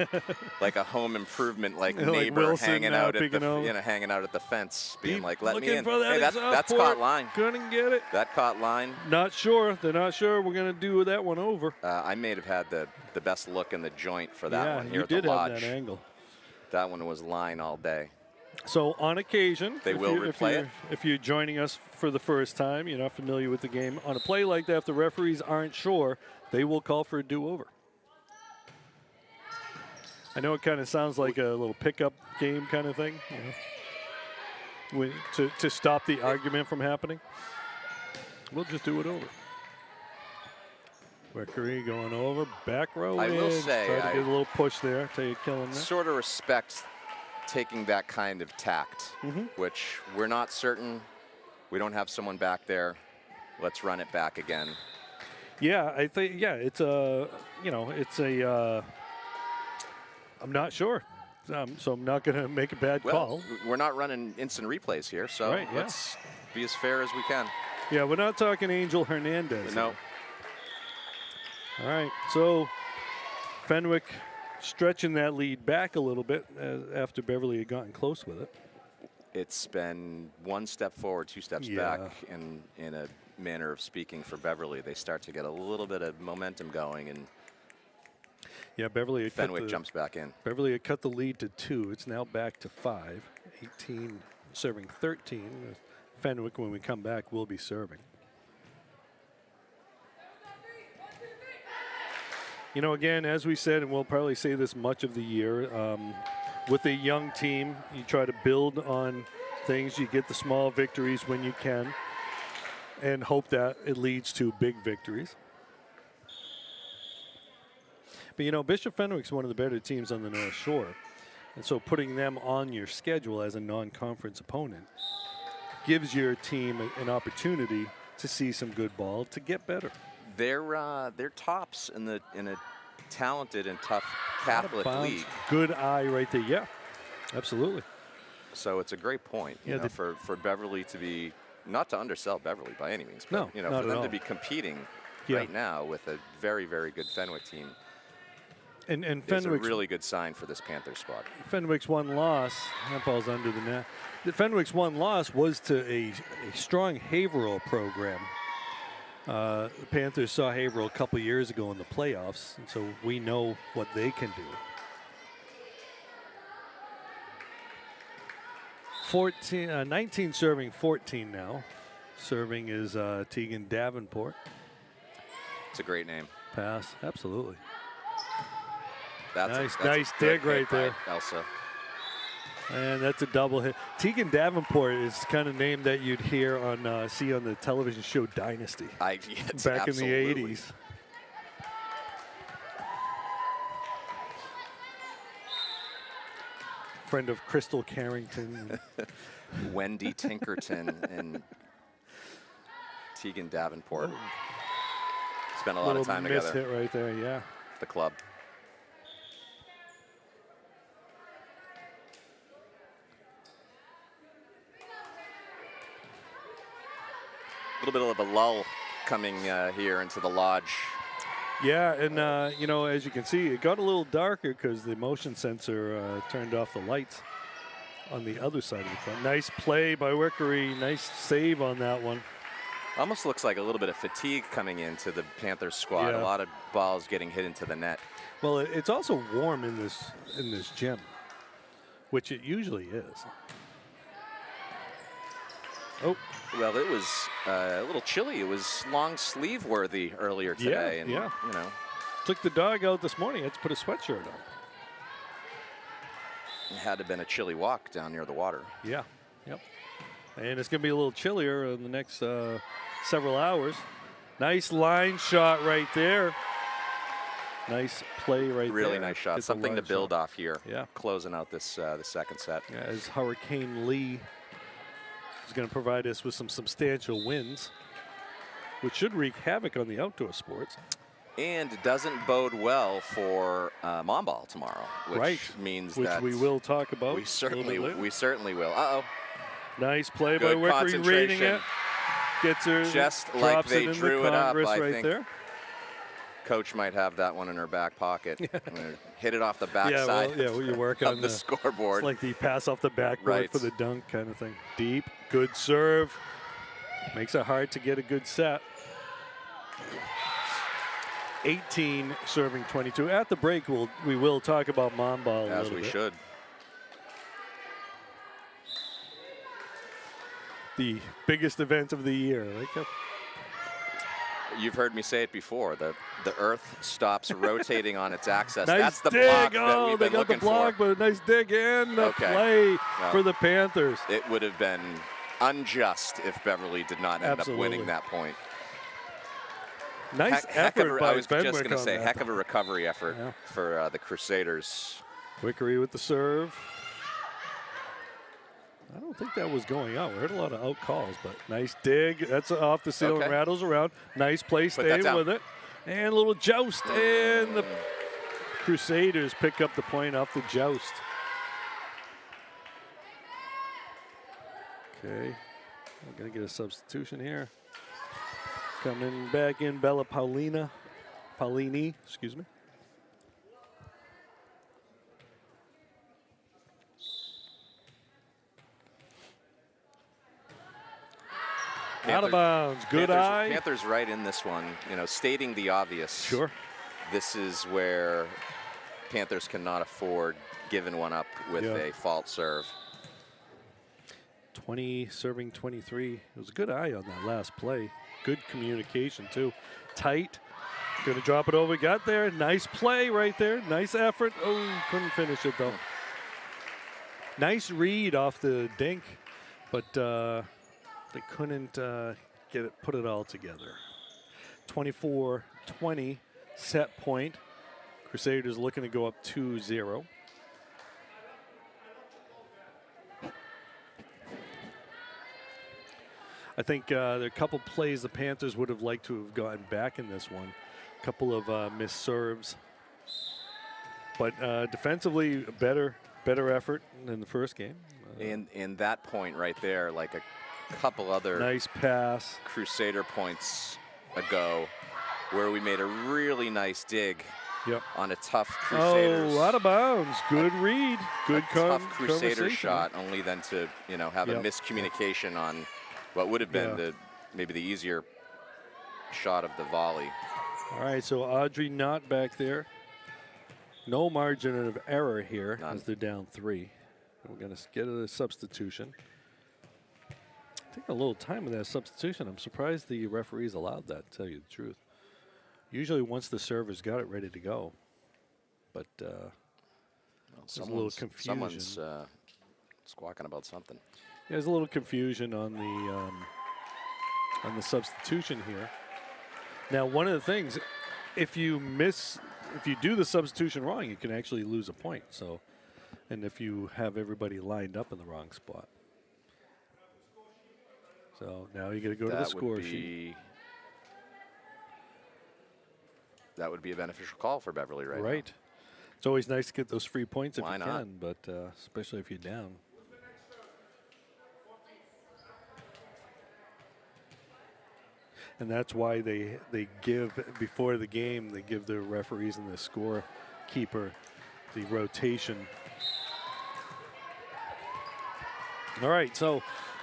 like a home improvement neighbor Wilson, hanging out at peeking the over. hanging out at the fence, being Deep, like, "Let me looking in." for that Hey, that's exhaust caught port. line. Couldn't get it. That caught line. Not sure. They're not sure we're gonna do that one over. I may have had the best look in the joint for that one here you at the did lodge. have that angle. That one was line all day. So on occasion, They will replay it? If you're joining us for the first time, you're not familiar with the game, on a play like that, if the referees aren't sure, they will call for a do-over. I know it kind of sounds like a little pickup game kind of thing, to stop the argument from happening. We'll just do it over. Wickery going over, back row. I will say, try to get a little push there till you kill him there. Sort of respect taking that kind of tact, which we're not certain. We don't have someone back there. Let's run it back again. Yeah, I think, it's a, I'm not sure. So I'm not going to make a bad call. We're not running instant replays here, so let's be as fair as we can. Yeah, we're not talking Angel Hernandez. No. All right, so Fenwick stretching that lead back a little bit after Beverly had gotten close with it. It's been one step forward, two steps back in a manner of speaking for Beverly. They start to get a little bit of momentum going, and Beverly had Fenwick jumps back in. Beverly had cut the lead to 2. It's now back to 5. 18 serving 13. Fenwick, when we come back, will be serving. Again, as we said, and we'll probably say this much of the year, with a young team, you try to build on things. You get the small victories when you can and hope that it leads to big victories. But, Bishop Fenwick's one of the better teams on the North Shore. And so putting them on your schedule as a non-conference opponent gives your team an opportunity to see some good ball, to get better. They're tops in a talented and tough Catholic league. Good eye right there. Yeah, absolutely. So it's a great point, for Beverly to be, not to undersell Beverly by any means, but for them to be competing right now with a very, very good Fenwick team. And Fenwick's a really good sign for this Panthers squad. Fenwick's one loss, that ball's under the net. Fenwick's one loss was to a strong Haverhill program. The Panthers saw Haverhill a couple years ago in the playoffs, and so we know what they can do. 19 serving, 14 now. Serving is Tegan Davenport. It's a great name. Pass, absolutely. That's nice dig right there. Elsa. And that's a double hit. Tegan Davenport is the kind of name that you'd hear see on the television show Dynasty back in the 80s. Friend of Crystal Carrington. Wendy Tinkerton and Tegan Davenport. Spent a lot of time together. Hit right there, yeah. The club. A little bit of a lull coming here into the lodge. Yeah, and as you can see, it got a little darker because the motion sensor turned off the lights on the other side of the court. Nice play by Wickery. Nice save on that one. Almost looks like a little bit of fatigue coming into the Panthers squad. Yeah. A lot of balls getting hit into the net. Well, it's also warm in this gym, which it usually is. Oh. Well, it was a little chilly. It was long sleeve worthy earlier today. And, yeah. You know. Took the dog out this morning. I had to put a sweatshirt on. It had to have been a chilly walk down near the water. Yeah. Yep. And it's going to be a little chillier in the next several hours. Nice line shot right there. Nice play right there. Really nice shot. Something to build off here. Yeah. Closing out this the second set. Yeah, as Hurricane Lee is going to provide us with some substantial wins, which should wreak havoc on the outdoor sports. And it doesn't bode well for mom ball tomorrow, which means that we will talk about. We certainly will. Uh-oh. Nice play Good by Wickery, reading it. Gets her, just like they drew it up. I think there. Coach might have that one in her back pocket. Hit it off the backside. You work of on the scoreboard. It's like the pass off the backboard for the dunk kind of thing. Deep, good serve. Makes it hard to get a good set. 18 serving 22. At the break, we will talk about mom ball a little bit. As we should. The biggest event of the year, right? You've heard me say it before. The Earth stops rotating on its axis. Nice That's the dig. block that we've been looking for. They got the block, but a nice dig in the play for the Panthers. It would have been unjust if Beverly did not end up winning that point. Nice effort by I was Fenwick just going to say, that. heck of a recovery effort for the Crusaders. Wickery with the serve. I don't think that was going out. We heard a lot of out calls, but nice dig. That's off the ceiling, rattles around. Nice play, staying with it. And a little joust, and the Crusaders pick up the point off the joust. Okay, we're going to get a substitution here. Coming back in, Bella Paulini, excuse me. Out of bounds. Good eye. Panthers right in this one, you know, stating the obvious. Sure. This is where Panthers cannot afford giving one up with a fault serve. 20 serving 23. It was a good eye on that last play. Good communication too. Tight. Going to drop it over. Got there. Nice play right there. Nice effort. Oh, couldn't finish it though. Nice read off the dink, but they couldn't put it all together. 24-20 set point. Crusaders looking to go up 2-0. I think there are a couple plays the Panthers would have liked to have gotten back in this one. A couple of missed serves. But defensively, better effort than the first game. And that point right there, like a couple other nice pass Crusader points ago, where we made a really nice dig on a tough Crusaders. Oh, out of bounds. Good read. Good tough Crusader shot, only then to have a miscommunication on what would have been maybe the easier shot of the volley. All right, so Audrey not back there. No margin of error here as they're down 3. We're going to get a substitution. Take a little time with that substitution. I'm surprised the referees allowed that, to tell you the truth. Usually once the server's got it ready to go. But there's a little confusion. Someone's squawking about something. Yeah, there's a little confusion on the substitution here. Now, one of the things, if you do the substitution wrong, you can actually lose a point. So, and if you have everybody lined up in the wrong spot. So now you got to go to the score sheet. That would be a beneficial call for Beverly right now. Right. It's always nice to get those free points if you can, but especially if you're down. And that's why they give, before the game, they give the referees and the scorekeeper the rotation. All right, so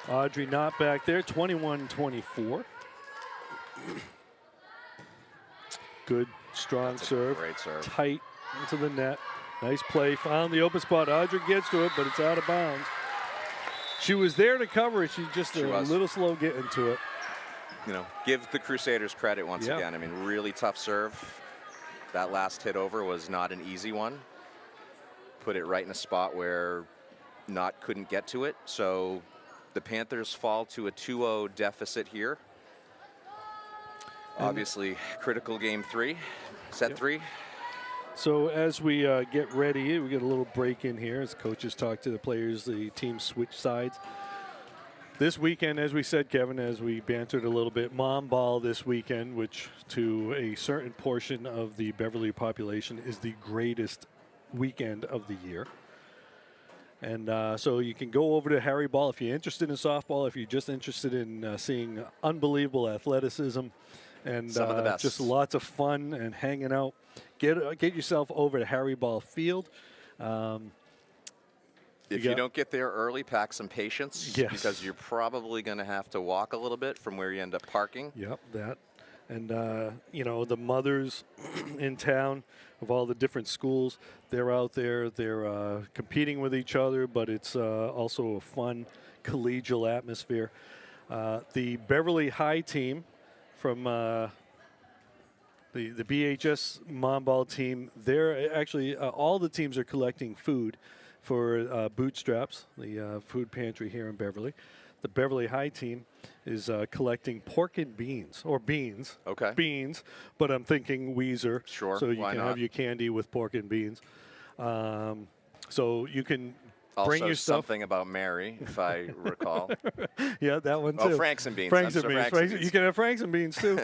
Audrey not back there, 21-24. Good, strong serve. Great serve. Tight into the net. Nice play. Found the open spot. Audrey gets to it, but it's out of bounds. She was there to cover it. She just She a was. little slow getting to it. You know, give the Crusaders credit once again. I mean, really tough serve. That last hit over was not an easy one. Put it right in a spot where Knott couldn't get to it. So the Panthers fall to a 2-0 deficit here. Obviously, critical game 3, set 3. So as we get ready, we get a little break in here as coaches talk to the players, the teams switch sides. This weekend, as we said, Kevin, as we bantered a little bit, Mom Ball this weekend, which to a certain portion of the Beverly population is the greatest weekend of the year. And so you can go over to Harry Ball if you're interested in softball, if you're just interested in seeing unbelievable athleticism and Some of the best. just lots of fun and hanging out. Get yourself over to Harry Ball Field. If you don't get there early, pack some patience. Yes. Because you're probably going to have to walk a little bit from where you end up parking. Yep, that. And, you know, the mothers in town of all the different schools, they're out there. They're competing with each other, but it's also a fun collegial atmosphere. The Beverly High team from the BHS Mom Ball team, they're actually all the teams are collecting food for Bootstraps, the food pantry here in Beverly. The Beverly High team is collecting pork and beans, or beans. Okay. Beans, but I'm thinking Weezer. Sure, So you why can not? have your candy with pork and beans. So you can bring Also your stuff. something about Mary, if I recall. Yeah, that one too. Oh, Franks and beans. Franks I'm and sorry, beans. Franks and beans. You can have Franks and beans too.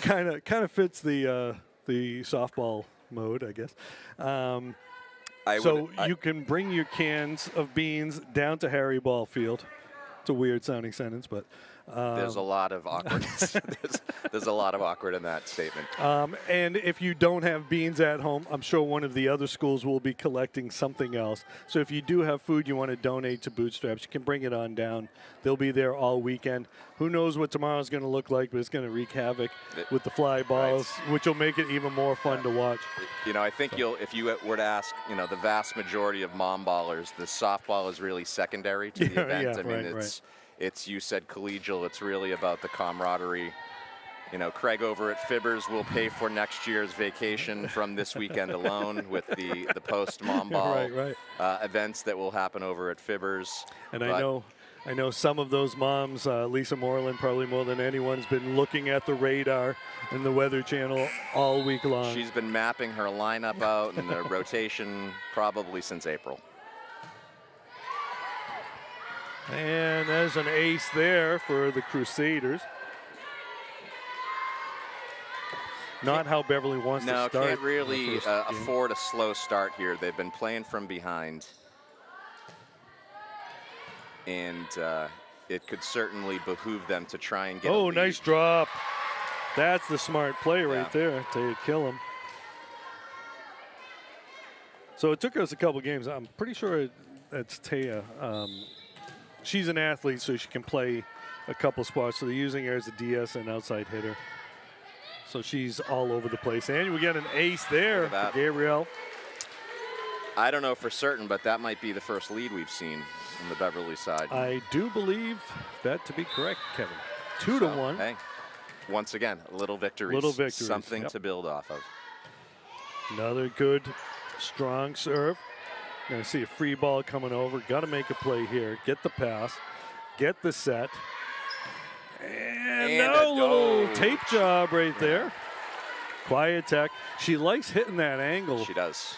Kind of fits the softball mode, I guess. You can bring your cans of beans down to Harry Ball Field. It's a weird sounding sentence, but there's a lot of awkwardness. there's a lot of awkward in that statement. And if you don't have beans at home, I'm sure one of the other schools will be collecting something else. So if you do have food you want to donate to Bootstraps, you can bring it on down. They'll be there all weekend. Who knows what tomorrow's going to look like, but it's going to wreak havoc with the fly balls, which will make it even more fun to watch. You know, I think if you were to ask, you know, the vast majority of mom ballers, the softball is really secondary to the event. Yeah, I mean, it's you said collegial. It's really about the camaraderie. You know, Craig over at Fibbers will pay for next year's vacation from this weekend alone with the post mom ball events that will happen over at Fibbers. And I know some of those moms, Lisa Moreland probably more than anyone, has been looking at the radar and the Weather Channel all week long. She's been mapping her lineup out and the rotation probably since April. And there's an ace there for the Crusaders. Not how Beverly wants to start. No, can't really afford a slow start here. They've been playing from behind. And it could certainly behoove them to try and get a lead. Nice drop. That's the smart play right there to kill him. So it took us a couple games. I'm pretty sure that's Taya. She's an athlete, so she can play a couple spots. So they're using her as a DS and outside hitter. So she's all over the place. And we got an ace there for Gabrielle. I don't know for certain, but that might be the first lead we've seen on the Beverly side. I do believe that to be correct, Kevin. 2-1. Hey, once again, little victories. Little victories. Something to build off of. Another good, strong serve. Going to see a free ball coming over. Got to make a play here. Get the pass. Get the set. And a little tape job right there. Quiet tech. She likes hitting that angle. She does.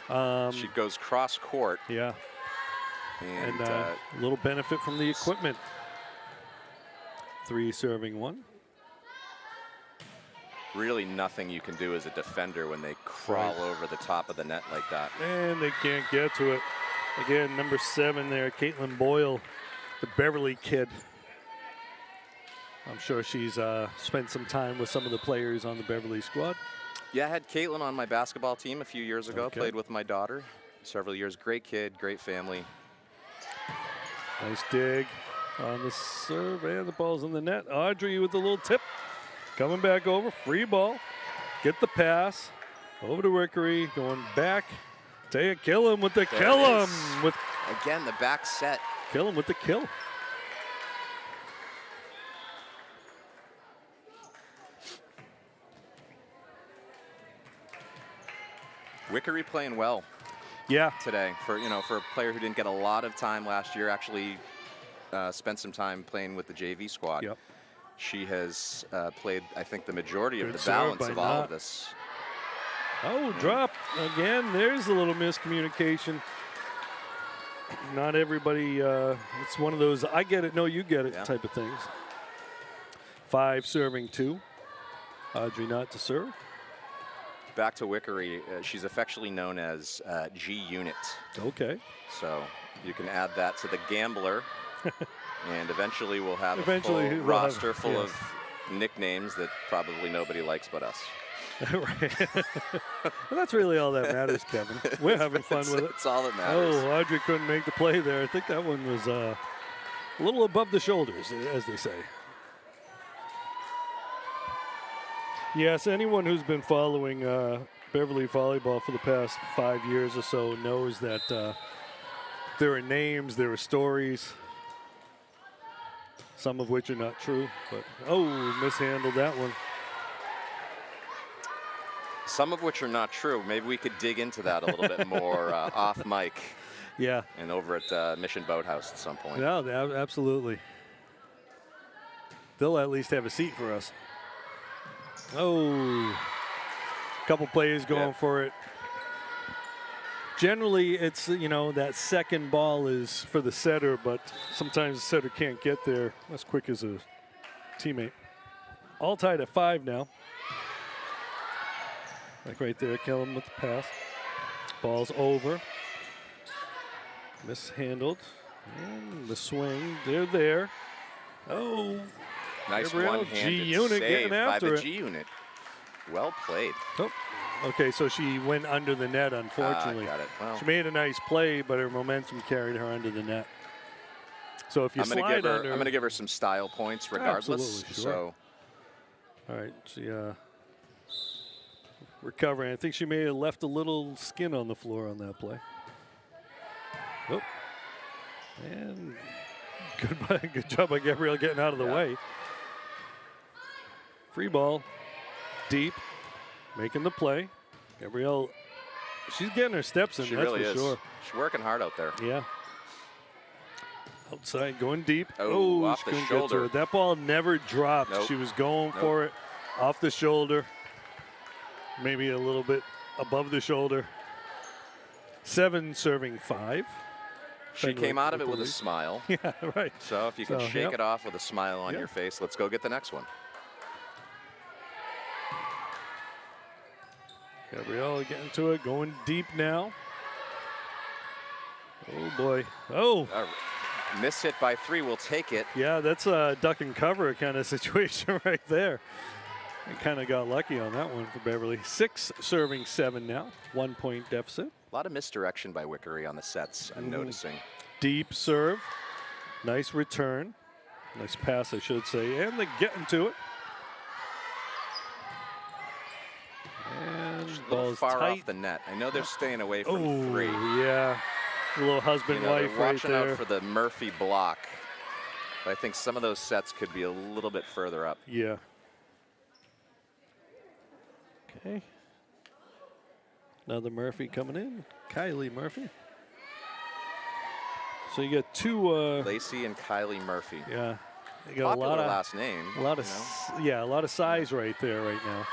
She goes cross court. Yeah. And a little benefit from the equipment. 3 serving 1. Really nothing you can do as a defender when they crawl over the top of the net like that. And they can't get to it. Again, number 7 there, Caitlin Boyle, the Beverly kid. I'm sure she's spent some time with some of the players on the Beverly squad. Yeah, I had Caitlin on my basketball team a few years ago. Played with my daughter several years. Great kid, great family. Nice dig on the serve, and the ball's in the net. Audrey with a little tip. Coming back over, free ball. Get the pass. Over to Wickery, going back. Taya Killam with the Killam with Again, the back set. Kill him with the kill. Wickery playing well. Yeah. Today for a player who didn't get a lot of time last year, actually spent some time playing with the JV squad. Yep. She has played, I think, the majority of the serve balance by of all Knott. of this. Oh, drop again. There's a little miscommunication. Not everybody, it's one of those I get it, no, you get it type of things. 5 serving 2. Audrey Knott to serve. Back to Wickery, she's affectionately known as G Unit. Okay. So you can add that to the gambler, and eventually we'll have a full we'll roster full of nicknames that probably nobody likes but us. Right. Well, that's really all that matters, Kevin. We're having fun with it. It's all that matters. Oh, Audrey couldn't make the play there. I think that one was a little above the shoulders, as they say. Yes, anyone who's been following Beverly Volleyball for the past 5 years or so knows that there are names, there are stories, some of which are not true. But, oh, mishandled that one. Some of which are not true. Maybe we could dig into that a little bit more off mic. Yeah. And over at Mission Boathouse at some point. Yeah, absolutely. They'll at least have a seat for us. Oh, couple plays going for it. Generally, it's, that second ball is for the setter, but sometimes the setter can't get there as quick as a teammate. All tied at 5 now. Like right there, kill him with the pass. Ball's over. Mishandled. And the swing, they're there. Oh. Nice Gabrielle, one-handed G-Unit save getting after by the it. G-Unit. Well played. Oh. Okay, so she went under the net, unfortunately. Got it. Well, she made a nice play, but her momentum carried her under the net. So if you I'm gonna give her some style points regardless. Absolutely, sure. So. All right, she recovering. I think she may have left a little skin on the floor on that play. Oh. And good job by Gabrielle getting out of the way. Free ball, deep, making the play. Gabrielle, she's getting her steps in, She that's really for is. sure. She's working hard out there. Yeah. Outside, going deep. Oh, off she the couldn't get to shoulder. it. That ball never dropped. Nope. She was going for it off the shoulder, maybe a little bit above the shoulder. 7 serving 5. She came out of it with a smile. Yeah, right. So if you can shake it off with a smile on your face, let's go get the next one. Gabrielle getting to it, going deep now. Oh, boy. Oh. Miss hit by 3, we'll take it. Yeah, that's a duck and cover kind of situation right there. I kind of got lucky on that one for Beverly. 6 serving 7 now, 1 point deficit. A lot of misdirection by Wickery on the sets, I'm noticing. Deep serve, nice return, nice pass, I should say, and they're getting to it. And ball's far tight. off the net. I know they're staying away from 3. Yeah, a little husband-wife they're right watching there. out for the Murphy block. But I think some of those sets could be a little bit further up. Yeah. Okay. Another Murphy coming in. Kylie Murphy. So you got 2. Lacey and Kylie Murphy. Yeah. You got Popular a lot of last name. A lot of a lot of size right there right now.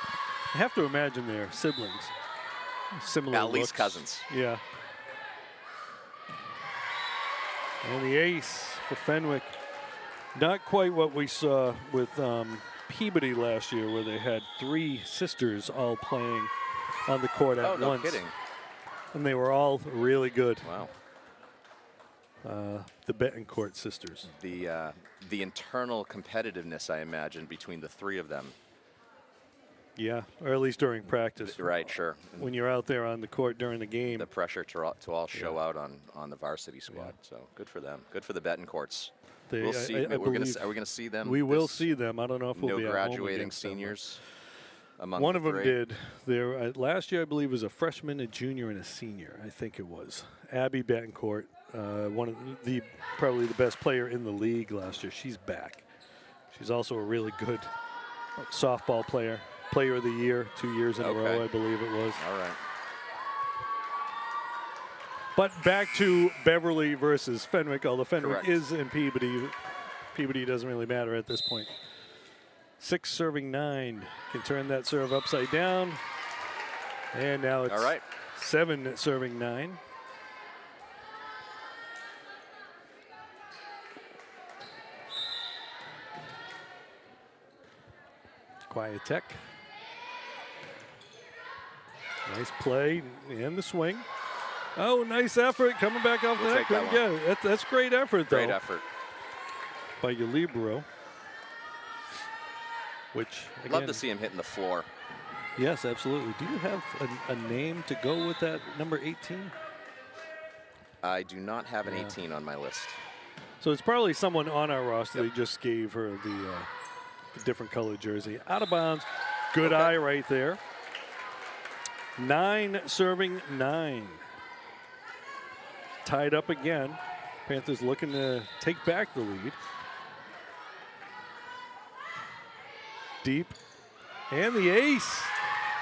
I have to imagine they're siblings. Similar At least looks. cousins. Yeah. And the ace for Fenwick. Not quite what we saw with Peabody last year, where they had 3 sisters all playing on the court at no once. kidding. And they were all really good. Wow. The Betancourt sisters. The internal competitiveness, I imagine, between the 3 of them. Yeah, or at least during practice. Right, sure. When you're out there on the court during the game. The pressure to all show out on the varsity squad. So good for them. Good for the Betancourts. We'll see. Are we going to see them? We will see them. I don't know if we'll be at home graduating against them. seniors. Among One the of them 3. did. There last year, I believe, was a freshman, a junior, and a senior. I think it was Abby Betancourt. one of probably the best player in the league last year. She's back. She's also a really good softball player. Player of the year 2 years in a row, I believe it was. All right. But back to Beverly versus Fenwick. Although Fenwick Correct. is in Peabody. Peabody doesn't really matter at this point. 6 serving 9. Can turn that serve upside down. And now it's all right. 7 serving 9. Quiet Tech. Nice play and the swing. Oh, nice effort coming back off the net. That Yeah, that's great effort, though. Great effort. By your libero. Which, again, Love to see him hitting the floor. Yes, absolutely. Do you have a name to go with that number 18? I do not have an 18 on my list. So it's probably someone on our roster. They just gave her the different colored jersey. Out of bounds. Good eye right there. 9 serving 9. Tied up again. Panthers looking to take back the lead. Deep. And the ace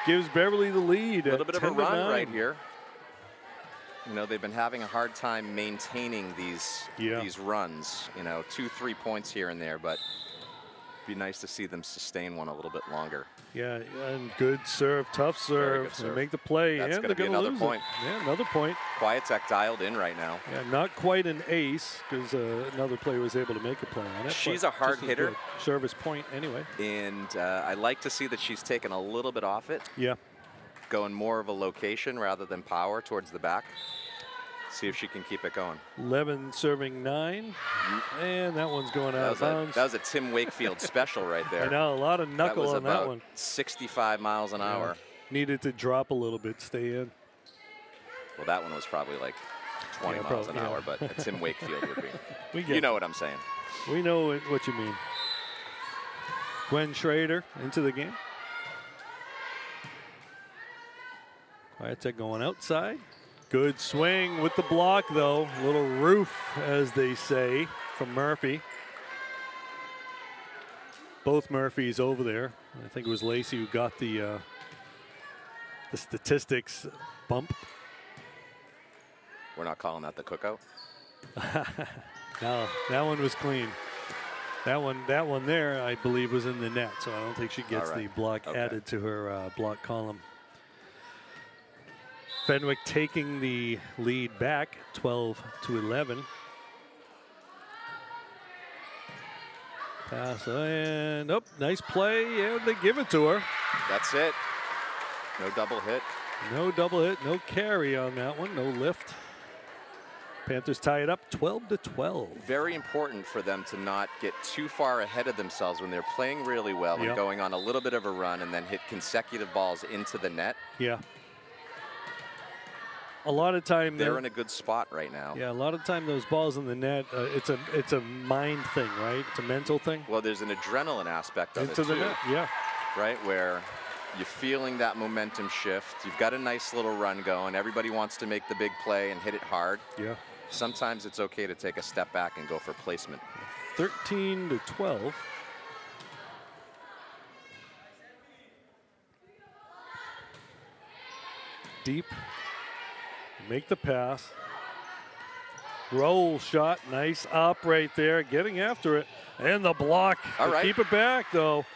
gives Beverly the lead. A little bit of a run 10-9. right here. You know, they've been having a hard time maintaining these runs. You know, 2-3 points here and there, but it'd be nice to see them sustain one a little bit longer. Yeah, and good serve, tough serve. Good serve. They make the play. That's and going to be another point. Yeah, another point. Quiet Tech dialed in right now. Yeah, not quite an ace because another player was able to make a play on it. She's a hard hitter. Service point anyway. And I like to see that she's taken a little bit off it. Yeah. Going more of a location rather than power towards the back. See if she can keep it going. 11 serving 9. And that one's going out of bounds. That was a Tim Wakefield special right there. I know, a lot of knuckle on that one. 65 miles an hour. Needed to drop a little bit, stay in. Well, that one was probably like 20 miles an hour, but a Tim Wakefield would be. You know what I'm saying. We know what you mean. Gwen Schrader into the game. Quiet going outside. Good swing with the block, though. Little roof, as they say, from Murphy. Both Murphys over there. I think it was Lacey who got the statistics bump. We're not calling that the cookout. No, that one was clean. That one there, I believe, was in the net, so I don't think she gets the block added to her block column. Fenwick taking the lead back, 12-11. Pass and nice play, and they give it to her. That's it. No double hit. No double hit, no carry on that one, no lift. Panthers tie it up 12-12. Very important for them to not get too far ahead of themselves when they're playing really well and going on a little bit of a run and then hit consecutive balls into the net. Yeah. A lot of time they're in a good spot right now. Yeah, a lot of time those balls in the net, it's a mind thing, right? It's a mental thing. Well, there's an adrenaline aspect of it into the too, net, yeah. Right, where you're feeling that momentum shift. You've got a nice little run going. Everybody wants to make the big play and hit it hard. Yeah. Sometimes it's okay to take a step back and go for placement. 13-12. Deep. Make the pass. Roll shot. Nice up right there. Getting after it. And the block. All right. Keep it back, though.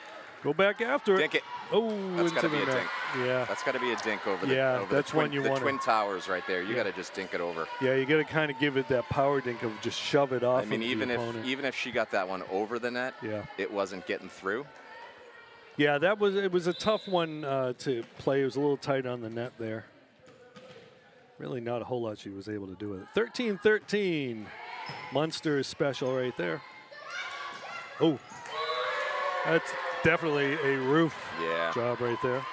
Go back after it. Dink it. Oh, that's into got to be the a net. dink. Yeah. That's got to be a dink over the, that's the when you want Twin Towers right there. You got to just dink it over. Yeah, you got to kind of give it that power dink of just shove it off. I mean, of even the opponent. even if she got that one over the net, it wasn't getting through. Yeah, it was a tough one to play. It was a little tight on the net there. Really not a whole lot she was able to do with it. 13-13. Munster is special right there. Oh, that's definitely a roof job right there.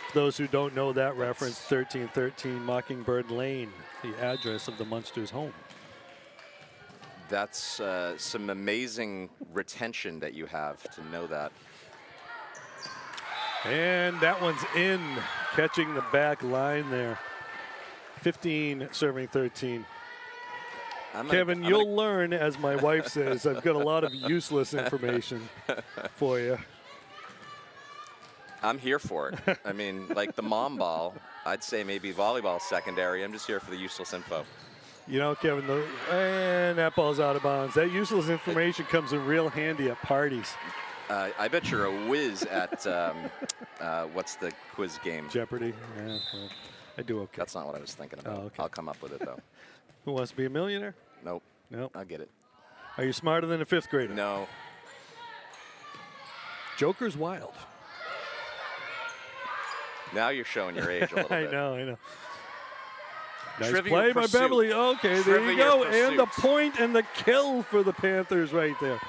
For those who don't know that reference, 1313 Mockingbird Lane, the address of the Munsters' home. That's some amazing retention that you have to know that. And that one's in, catching the back line there. 15 serving 13. Kevin, I'm you'll learn, as my wife says. I've got a lot of useless information for you. I'm here for it. I mean, like the mom ball, I'd say maybe volleyball secondary. I'm just here for the useless info. You know, Kevin, and that ball's out of bounds. That useless information comes in real handy at parties. I bet you're a whiz at, what's the quiz game? Jeopardy. Yeah, well, I do okay. That's not what I was thinking about. Oh, okay. I'll come up with it, though. Who wants to be a millionaire? Nope. Nope. I'll get it. Are you smarter than a 5th grader? No. Joker's wild. Now you're showing your age a little bit. I know. Nice Trivial play by Pursuit. Beverly. Okay, there you Trivial go. And the Pursuit. point and the kill for the Panthers right there.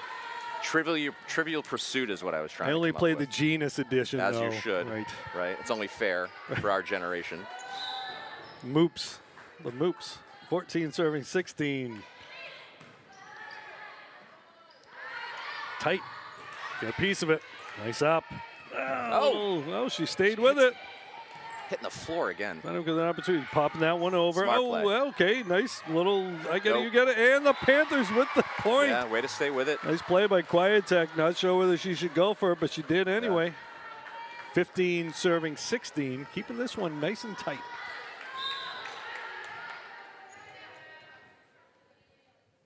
Trivial Pursuit is what I was trying I to only come up played the with. Genus edition. As though. you should. Right. It's only fair for our generation. Moops. The Moops. 14 serving 16. Tight. Got a piece of it. Nice up. Oh, she stayed with it. Hitting the floor again. Let him get an opportunity. Popping that one over. Smart play. Okay. Nice little. I get it. Nope. You get it. And the Panthers with the point. Yeah, way to stay with it. Nice play by Quiet-Tech. Not sure whether she should go for it, but she did anyway. 15 serving 16. Keeping this one nice and tight.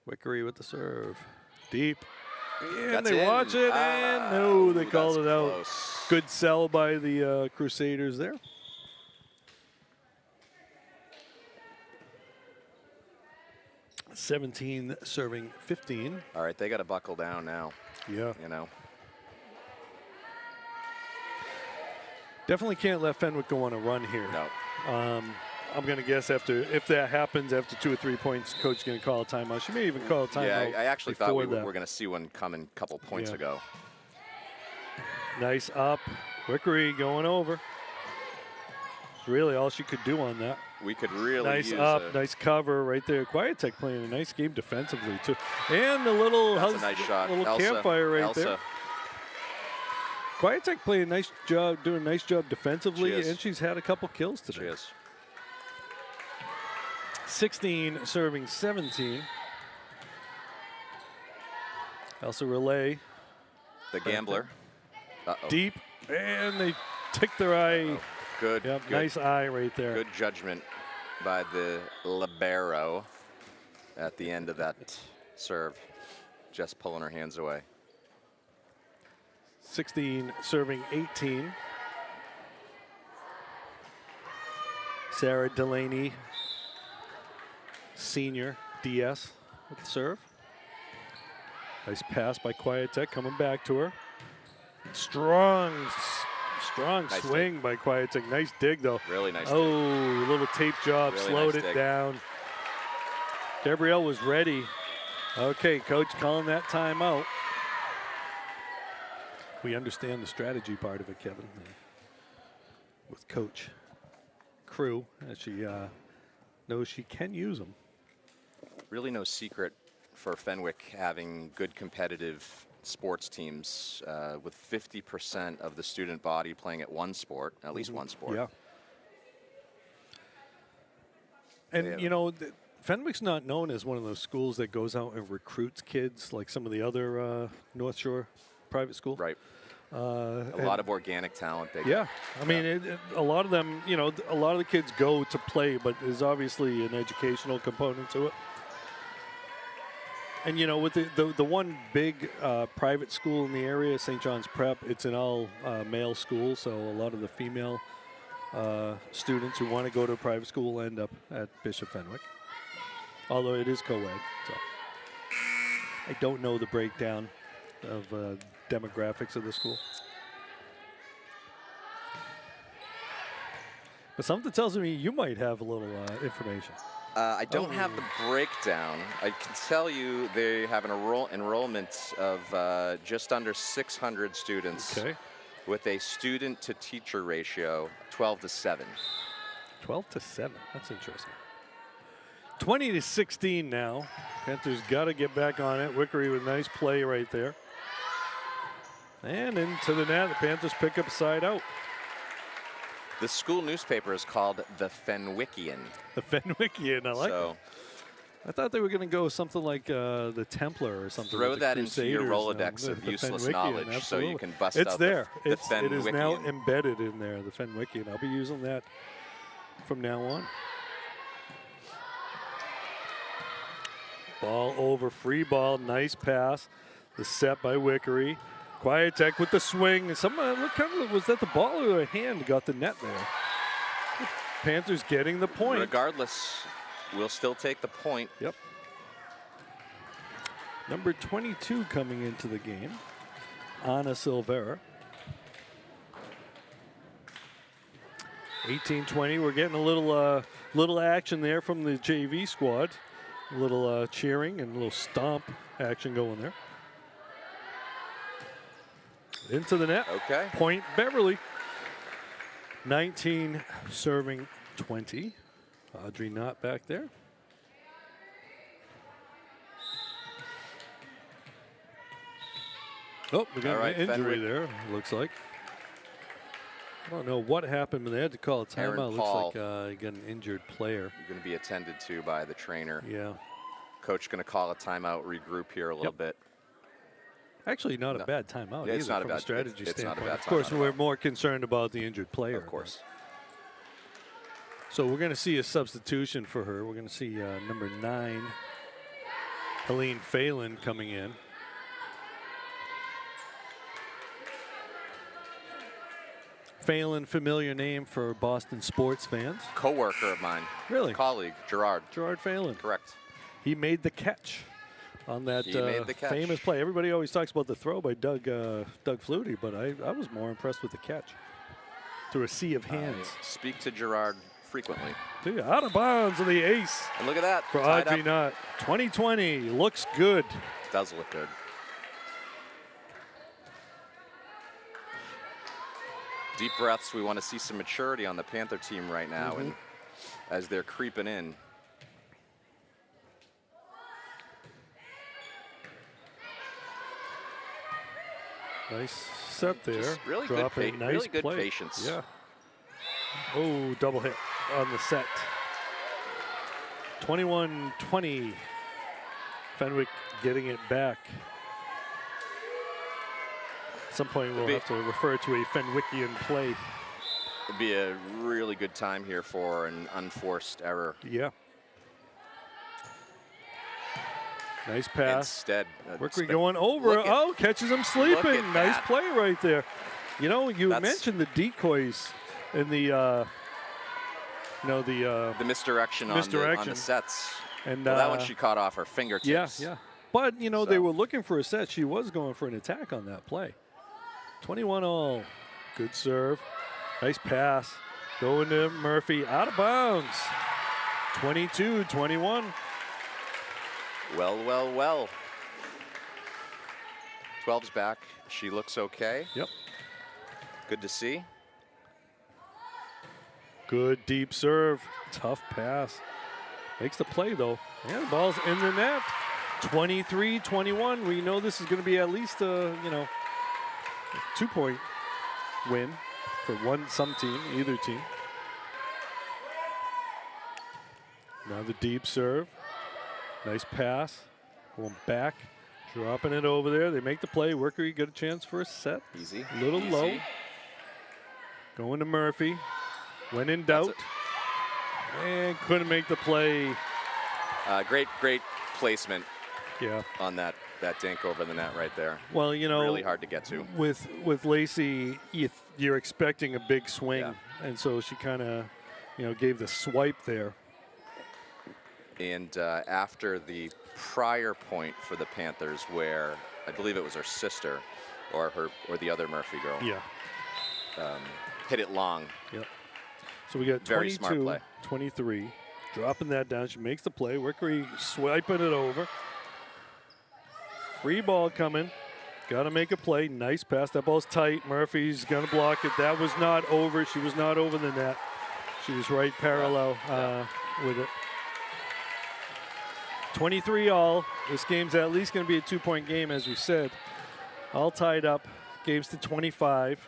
Wickery with the serve. Deep. And That's they in. watch it, and no, they called that's it out. close. Good sell by the Crusaders there. (17 serving 15). All right, they got to buckle down now. Yeah. You know. Definitely can't let Fenwick go on a run here. No. I'm going to guess if that happens after 2 or 3 points, coach is going to call a timeout. She may even call a timeout. Yeah, I actually thought we before were going to see one coming a couple points Yeah. ago. Nice up. Wickery going over. Really all she could do on that. We could really Nice use up, nice cover right there. Quiet-Tech playing a nice game defensively too. And a little, That's a nice shot. little Elsa, campfire right Elsa. there. Quiet-Tech playing a nice job, doing a nice job defensively, She is. and she's had a couple kills today. She is. 16 serving 17. Elsa relay. The gambler. Deep, and they tick their eye. Good. Yep, good. nice eye right there. Good judgment by the libero at the end of that serve. Just pulling her hands away. 16 serving 18. Sarah Delaney, senior DS with the serve. Nice pass by Quiet-Tech coming back to her. Strong Nice swing dig. by Quiet-Tech. Nice dig though. Really nice. Oh, little tape job, Really slowed nice it dig. down. Gabrielle was ready. Okay, coach calling that timeout. We understand the strategy part of it, Kevin, with coach Crew, as she knows she can use them. Really no secret for Fenwick having good competitive sports teams with 50% of the student body playing at one sport, at least one sport. Yeah. And, you know, Fenwick's not known as one of those schools that goes out and recruits kids like some of the other North Shore private schools. Right. A lot of organic talent. Yeah. I mean, a lot of them, you know, a lot of the kids go to play, but there's obviously an educational component to it. And, you know, with the one big private school in the area, St. John's Prep, it's an all male school, so a lot of the female students who want to go to a private school end up at Bishop Fenwick, although it is co-ed. So I don't know the breakdown of demographics of the school. But something tells me you might have a little information. I don't have the breakdown. I can tell you they have an enrollment of just under 600 students. Okay. With a student-to-teacher ratio 12-7. 12-7. That's interesting. 20-16 now. Panthers got to get back on it. Wickery with a nice play right there. And into the net. The Panthers pick up side out. The school newspaper is called the Fenwickian. The Fenwickian, I like it. I thought they were going to go something like the Templar or something. Throw like that into your Rolodex of useless knowledge so you can bust out there. the It is now Fenwickian. embedded in there, the Fenwickian. I'll be using that from now on. Ball over, free ball, nice pass. The set by Wickery. Quiet Tech with the swing. Someone, what kind of, was that the ball or a hand got the net there? Panthers getting the point. Regardless, we'll still take the point. Yep. Number 22 coming into the game, Anna Silvera. 18-20, we're getting a little action there from the JV squad. A little cheering and a little stomp action going there. Into the net. Okay. Point Beverly. 19 serving 20. Audrey Knott back there. Oh, we got an injury Fenwick. there, looks like. I don't know what happened, but they had to call a Aaron timeout. Paul. Looks like you got an injured player. You're going to be attended to by the trainer. Yeah. Coach going to call a timeout, regroup here a little bit. Actually, not a bad timeout Yeah, either it's not a from a bad- strategy it's not a standpoint. bad Of course, timeout at we're all. more concerned about the injured player. Of course. So we're going to see a substitution for her. We're going to see number 9, Helene Phelan, coming in. Phelan, familiar name for Boston sports fans. Co-worker of mine. Really? Colleague, Gerard. Gerard Phelan. Correct. He made the catch on that He made the catch. famous play. Everybody always talks about the throw by Doug Flutie, but I was more impressed with the catch. Through a sea of hands. Speak to Gerard frequently. See, out of bounds of the ace And look at that. for tied Audrey up. Knott. 2020 looks good. Does look good. Deep breaths. We want to see some maturity on the Panther team right now, and as they're creeping in. Nice set there. Just really Dropping good, nice really good play. patience. Yeah. Oh, double hit on the set. 21-20. Fenwick getting it back. At some point, we'll have to refer to a Fenwickian play. It'd be a really good time here for an unforced error. Yeah. Nice pass. Instead, Wickery going over. look at- Oh, catches him sleeping. at Nice that. play right there. You know, you That's- mentioned the decoys in the, the misdirection, on the sets. And Well, that one she caught off her fingertips. Yeah. But, you know, they So- were looking for a set. She was going for an attack on that play. 21-all. Good serve. Nice pass. Going to Murphy. Out of bounds. 22-21. Well, well, well. 12's back. She looks okay. Yep. Good to see. Good deep serve. Tough pass. Makes the play, though. Yeah, the ball's in the net. 23-21. We know this is going to be at least a 2-point win for some team, either team. Now the deep serve. Nice pass. Going back. Dropping it over there. They make the play. Wickery get a chance for a set. Easy. A little Easy. low. Going to Murphy. When in doubt. And couldn't make the play. Great placement Yeah. on that dink over the net right there. Well, you know, Really hard to get to. With Lacey, you're expecting a big swing, Yeah. and so she kind of, gave the swipe there. And after the prior point for the Panthers, where I believe it was her sister or the other Murphy girl, Yeah. hit it long. Yep. So we got Very smart 22, play. 23, dropping that down. She makes the play. Wickery swiping it over. Free ball coming. Got to make a play. Nice pass. That ball's tight. Murphy's going to block it. That was not over. She was not over the net. She was right parallel with it. 23-all. This game's at least going to be a 2-point game, as we said. All tied up. Games to 25.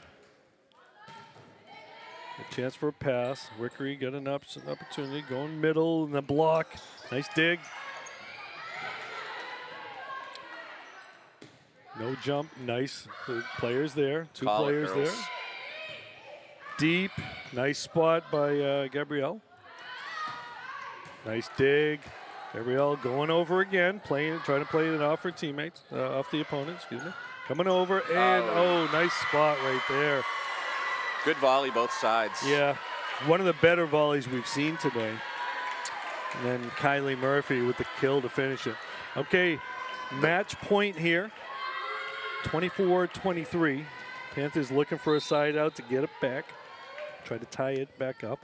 Chance for a pass. Wickery got an opportunity. Going middle in the block. Nice dig. No jump. Nice. The players there. Two Call it, players girls. there. Deep. Nice spot by Gabrielle. Nice dig. Gabrielle going over again. Trying to play it off her teammates. Off the opponent, excuse me. Coming over. And, nice spot right there. Good volley both sides. Yeah. One of the better volleys we've seen today. And then Kylie Murphy with the kill to finish it. Okay, match point here. 24-23. Panthers looking for a side out to get it back. Try to tie it back up.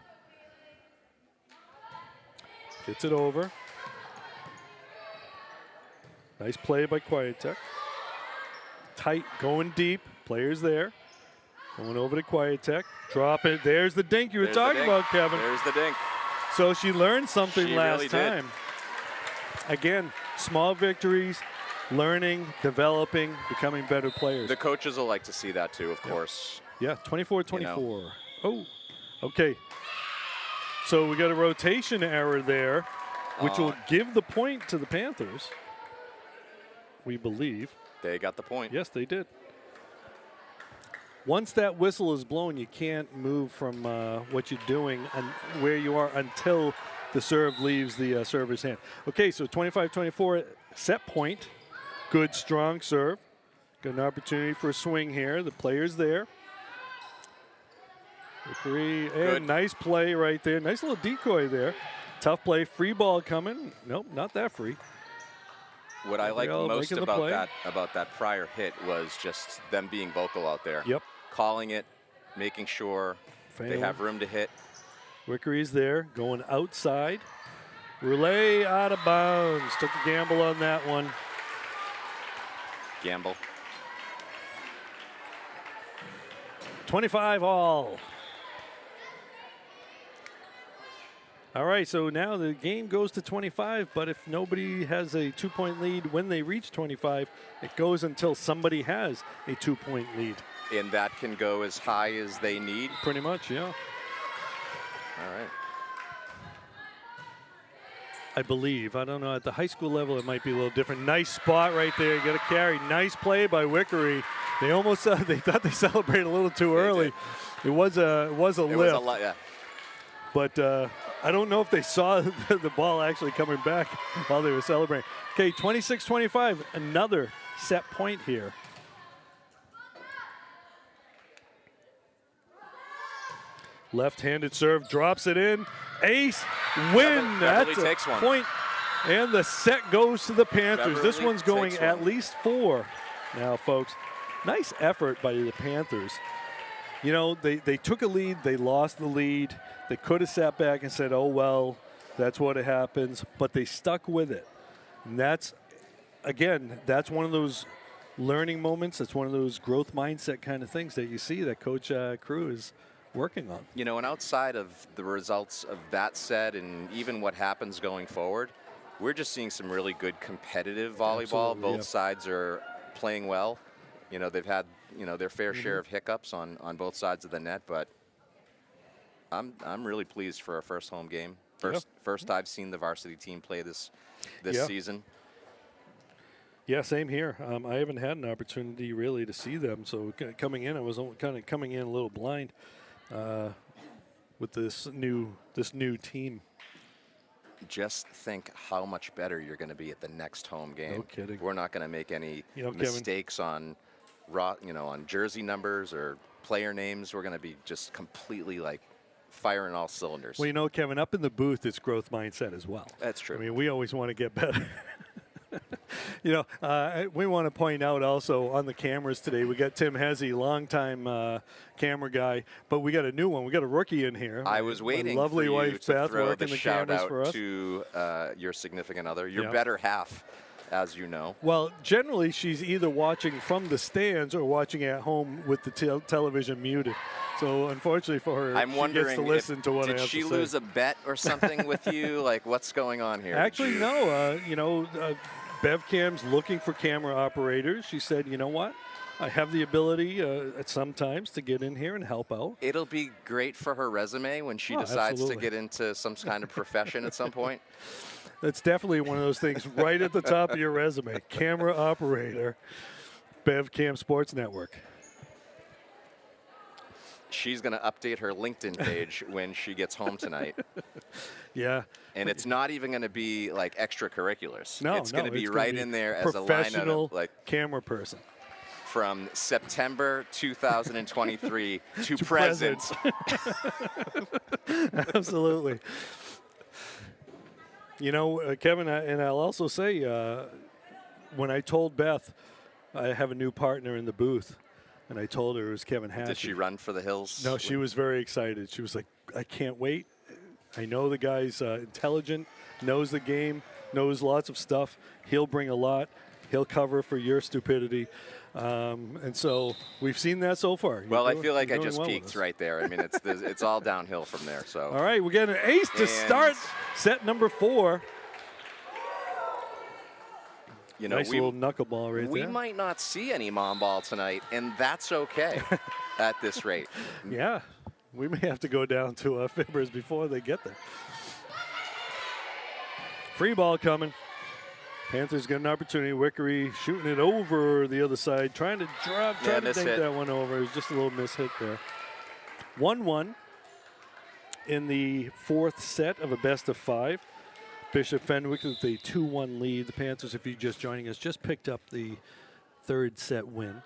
Gets it over. Nice play by Quiet Tech. Tight, going deep. Players there. Going over to Quiet Tech. Drop it. There's the dink you were talking about, Kevin. There's the dink. So she learned something last really time. Again, small victories, learning, developing, becoming better players. The coaches will like to see that too, of course. Yeah, 24-24. Oh, okay. So we got a rotation error there, which will give the point to the Panthers, we believe. They got the point. Yes, they did. Once that whistle is blown, you can't move from what you're doing and where you are until the serve leaves the server's hand. Okay, so 25-24 set point. Good, strong serve. Got an opportunity for a swing here. The player's there. Three, and nice play right there. Nice little decoy there. Tough play. Free ball coming. Nope, not that free. What I like most about that prior hit was just them being vocal out there. Yep. Calling it, making sure they have room to hit. Wickery's there, going outside. Relay out of bounds. Took a gamble on that one. Gamble. 25 all. All right, so now the game goes to 25, but if nobody has a 2-point lead when they reach 25, it goes until somebody has a 2-point lead. And that can go as high as they need? Pretty much, yeah. All right. I believe. I don't know. At the high school level, it might be a little different. Nice spot right there. You got a carry. Nice play by Wickery. They almost they thought they celebrated a little too early. It was a lift. Yeah. But I don't know if they saw the ball actually coming back while they were celebrating. Okay, 26-25, another set point here. Left-handed serve, drops it in. Ace, win. Beverly That's takes a one. point. And the set goes to the Panthers. Beverly This one's going takes at one. least 4 now, folks. Nice effort by the Panthers. You know, they took a lead. They lost the lead. They could have sat back and said, oh, well, that's what happens. But they stuck with it. And that's, again, that's one of those learning moments. That's one of those growth mindset kind of things that you see that Coach Crew is working on. You know, and outside of the results of that set and even what happens going forward, we're just seeing some really good competitive volleyball. Absolutely, Both sides are playing well. You know, they've had, you know, their fair share of hiccups on both sides of the net, but I'm really pleased for our first home game. First I've seen the varsity team play this season. Yeah, same here. I haven't had an opportunity really to see them, so coming in, I was kind of coming in a little blind with this new team. Just think how much better you're going to be at the next home game. No kidding. We're not going to make any Kevin, mistakes on on jersey numbers or player names. We're going to be just completely like firing all cylinders. Well, you know, Kevin, up in the booth, it's growth mindset as well. That's true. I mean, we always want to get better. You know, we want to point out also on the cameras today, we got Tim Hezzy, longtime camera guy, but we got a new one. We got a rookie in here. I was waiting My lovely for you wife, to Beth, throw working the the shout cameras out for us. to your significant other, your better half, as you know. Well, generally, she's either watching from the stands or watching at home with the television muted. So, unfortunately for her, I'm she wondering gets to listen to what I have to say. Did she lose a bet or something with you? Like, what's going on here? Actually, no. BevCam's looking for camera operators. She said, you know what? I have the ability at sometimes to get in here and help out. It'll be great for her resume when she decides to get into some kind of profession at some point. That's definitely one of those things right at the top of your resume. Camera operator, BevCam Sports Network. She's going to update her LinkedIn page when she gets home tonight. Yeah. And it's not even going to be like extracurriculars. No, it's going to be right in there as a line item, like camera person. From September 2023 to present. Absolutely. You know, Kevin, and I'll also say, when I told Beth I have a new partner in the booth, and I told her it was Kevin Hatch. Did she run for the hills? No, she was very excited. She was like, I can't wait. I know the guy's intelligent, knows the game, knows lots of stuff. He'll bring a lot. He'll cover for your stupidity. And so we've seen that so far. Well, I feel like I just peaked right there. I mean, it's all downhill from there. So. All right, we get an ace to start set number 4. You know, nice little knuckleball right there. We might not see any mom ball tonight, and that's okay at this rate. Yeah, we may have to go down to Fibbers before they get there. Free ball coming. Panthers get an opportunity. Wickery shooting it over the other side, trying to drop, trying to think that one over. It was just a little mishit there. 1-1 in the 4th set of a best of 5. Bishop Fenwick with a 2-1 lead. The Panthers, if you're just joining us, just picked up the 3rd set win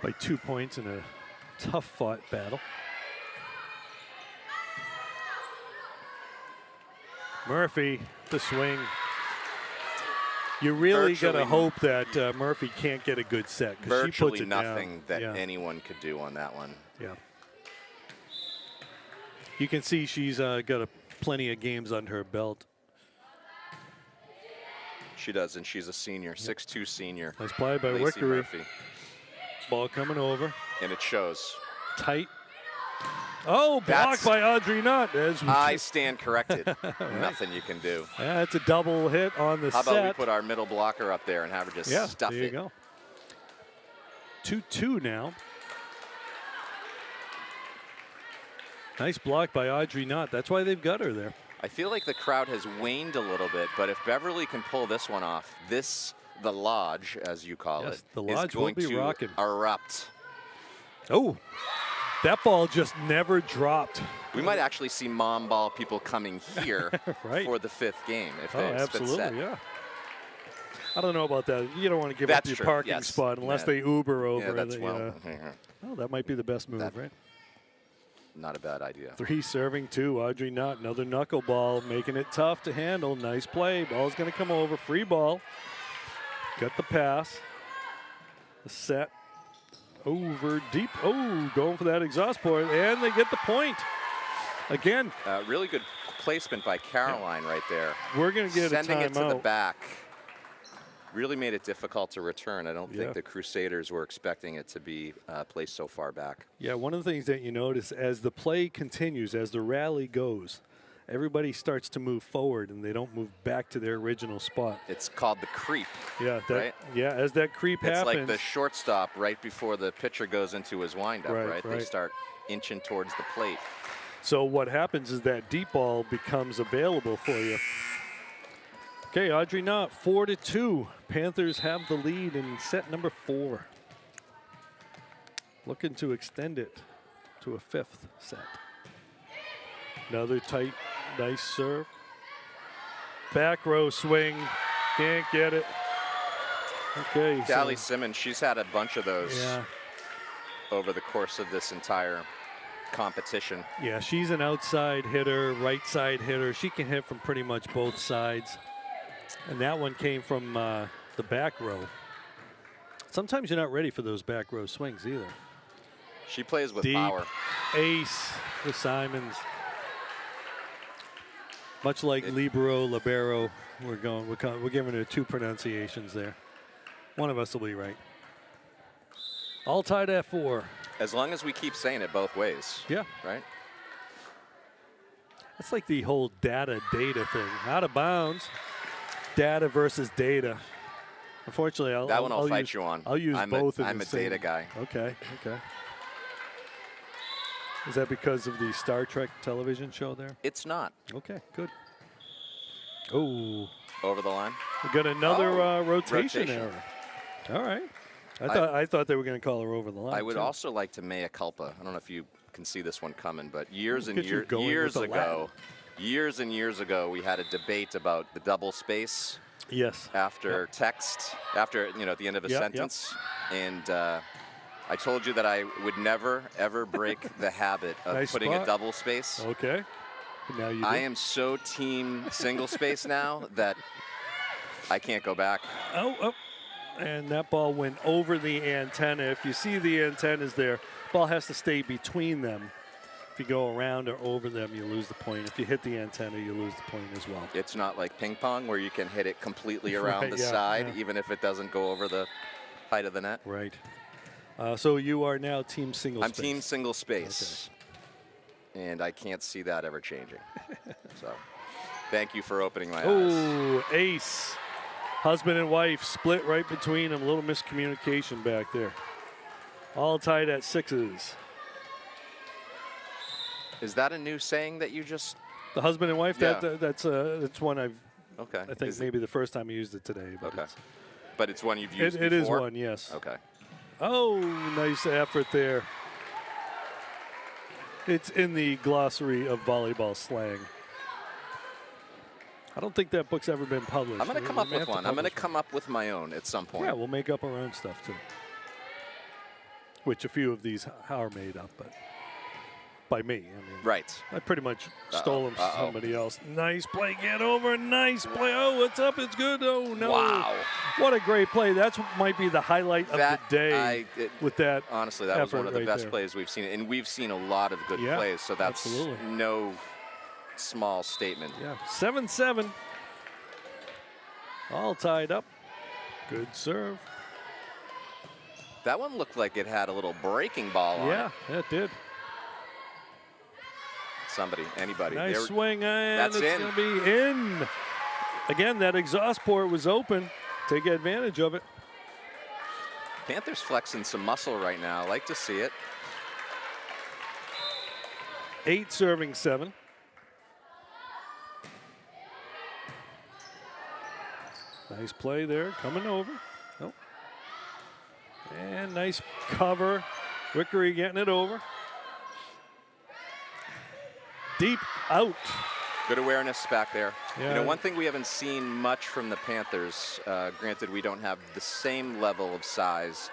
by 2 points in a tough-fought battle. Murphy, the swing. You really got to hope that Murphy can't get a good set. Virtually she puts it nothing down. that anyone could do on that one. Yeah. You can see she's got plenty of games under her belt. She does, and she's a senior, 6'2" senior. Nice play by Lacey Wickery. Murphy. Ball coming over. And it shows. Tight. Oh, blocked by Audrey Nutt. I stand corrected. Nothing you can do. Yeah, it's a double hit on the set. How about we put our middle blocker up there and have her just stuff it? There you go. 2-2 now. Nice block by Audrey Nutt. That's why they've got her there. I feel like the crowd has waned a little bit, but if Beverly can pull this one off, the lodge, as you call it, the lodge is going will be to rocking. Erupt. Oh, that ball just never dropped. We might actually see mom ball people coming here right. for the 5th game. If absolutely, yeah. I don't know about that. You don't want to give up your parking spot unless they Uber over. Yeah, that's oh, that might be the best move, right? Not a bad idea. 3 serving 2. Audrey Nutt, another knuckleball, making it tough to handle. Nice play. Ball's going to come over. Free ball. Got the pass. The set. Over deep. Oh, going for that exhaust point. And they get the point. Again. Really good placement by Caroline right there. We're going to get sending a it to the back. Really made it difficult to return. I don't think the Crusaders were expecting it to be placed so far back. Yeah, one of the things that you notice as the play continues, as the rally goes, everybody starts to move forward and they don't move back to their original spot. It's called the creep. Yeah, right? Yeah, as that creep happens. It's like the shortstop right before the pitcher goes into his windup, right? They start inching towards the plate. So what happens is that deep ball becomes available for you. Okay, Audrey Nutt, 4-2. Panthers have the lead in set number 4. Looking to extend it to a 5th set. Another tight, nice serve. Back row swing, can't get it. Okay. Callie Simmons, she's had a bunch of those over the course of this entire competition. Yeah, she's an outside hitter, right side hitter. She can hit from pretty much both sides. And that one came from the back row. Sometimes you're not ready for those back row swings either. She plays with deep power. Ace for Simons. Much like libero. We're giving her 2 pronunciations there. One of us will be right. All tied at 4. As long as we keep saying it both ways. Yeah. Right? That's like the whole data thing. Out of bounds. Data versus data. Unfortunately, I'll fight you on. I'll use both. I'm a data guy. Okay. Is that because of the Star Trek television show there? It's not. Okay, good. Oh. Over the line. We got another rotation error. All right. I thought they were going to call her over the line. I would also like to mea culpa. I don't know if you can see this one coming, but years and years ago, we had a debate about the double space. Yes. After text, after at the end of a sentence, and I told you that I would never ever break the habit of putting a double space. Okay. Now you do. I am so team single space now that I can't go back. Oh. And that ball went over the antenna. If you see the antennas there, ball has to stay between them. If you go around or over them, you lose the point. If you hit the antenna, you lose the point as well. It's not like ping pong where you can hit it completely around the side, even if it doesn't go over the height of the net. Right. So you are now team single space. I'm team single space. Okay. And I can't see that ever changing. So thank you for opening my eyes. Oh, ace. Husband and wife split right between them. A little miscommunication back there. All tied at 6s. Is that a new saying that you just? The husband and wife. Yeah. That's one I've. Okay. I think maybe the first time I used it today. But okay. But it's one you've used before? It is one, yes. Okay. Oh, nice effort there. It's in the glossary of volleyball slang. I don't think that book's ever been published. I'm going to come up with one. I'm going to come up with my own at some point. Yeah, we'll make up our own stuff too. Which a few of these are made up, but by me. I mean, right. I pretty much stole them from somebody else. Nice play, get over, nice play. Oh, what's up? It's good. Oh, no. Wow. What a great play. That might be the highlight of the day with that. Honestly, that was one of the best plays we've seen. And we've seen a lot of good plays, so that's no small statement. Yeah, 7-7. All tied up. Good serve. That one looked like it had a little breaking ball on it. Yeah, it did. Somebody, anybody. Nice swing, and that's it's going to be in. Again, that exhaust port was open. Take advantage of it. Panthers flexing some muscle right now. I like to see it. 8 serving 7. Nice play there, coming over. Nope. And nice cover. Wickery getting it over. Deep out. Good awareness back there. Yeah. One thing we haven't seen much from the Panthers, granted we don't have the same level of size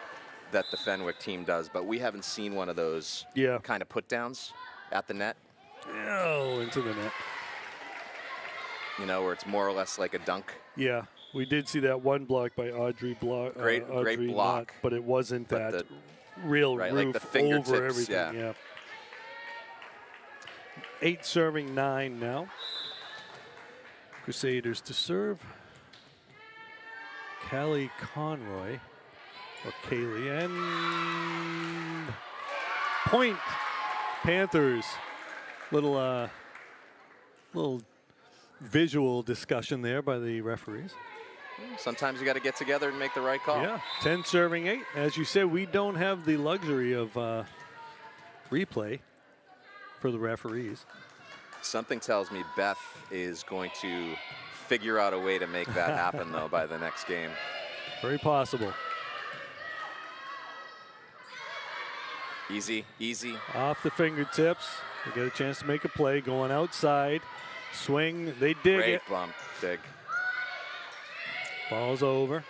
that the Fenwick team does, but we haven't seen one of those kind of put downs at the net. Oh, into the net. Where it's more or less like a dunk. Yeah, we did see that one block by Audrey Block. Great block. Knott, but it wasn't that real roof like the fingertips, over everything. Yeah. 8 serving 9 now. Crusaders to serve. Callie Conroy, or Kaylee, and point. Panthers. Little visual discussion there by the referees. Sometimes you got to get together and make the right call. Yeah, 10 serving 8. As you said, we don't have the luxury of replay for the referees. Something tells me Beth is going to figure out a way to make that happen, though, by the next game. Very possible. Easy. Off the fingertips. They get a chance to make a play. Going outside. Swing. They dig Great it. bump. Dig. Ball's over.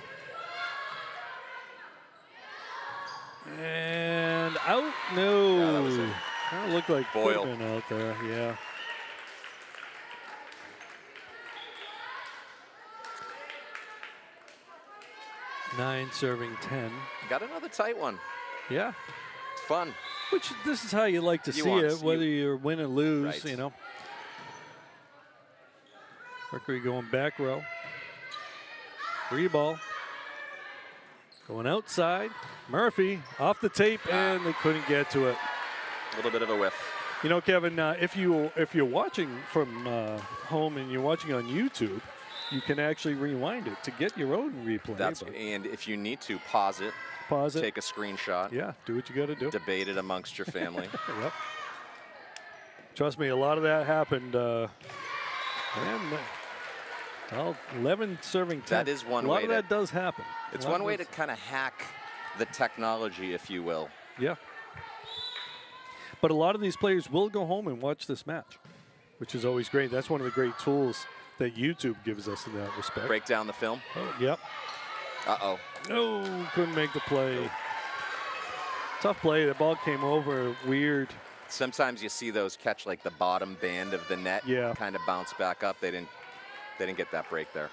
And out. No. Yeah, that was it. Kind of looked like Boyle out there. Yeah. Nine serving 10. Got another tight one. Yeah. It's fun. Which this is how you like to see it, whether you win or lose, Right. Mercury going back row. Free ball. Going outside. Murphy off the tape, and they couldn't get to it. A little bit of a whiff. Kevin, if you're watching from home and you're watching on YouTube, you can actually rewind it to get your own replay. And if you need to, pause it, take a screenshot. Yeah, do what you got to do. Debate it amongst your family. Yep. Trust me, a lot of that happened. 11 serving 10. That is one way. A lot of that does happen. It's one way to kind of hack the technology, if you will. Yeah. But a lot of these players will go home and watch this match, which is always great. That's one of the great tools that YouTube gives us in that respect. Break down the film. Oh, yep. Uh-oh. No, couldn't make the play. Tough play. The ball came over weird. Sometimes you see those catch like the bottom band of the net. Yeah. Kind of bounce back up. They didn't get that break there.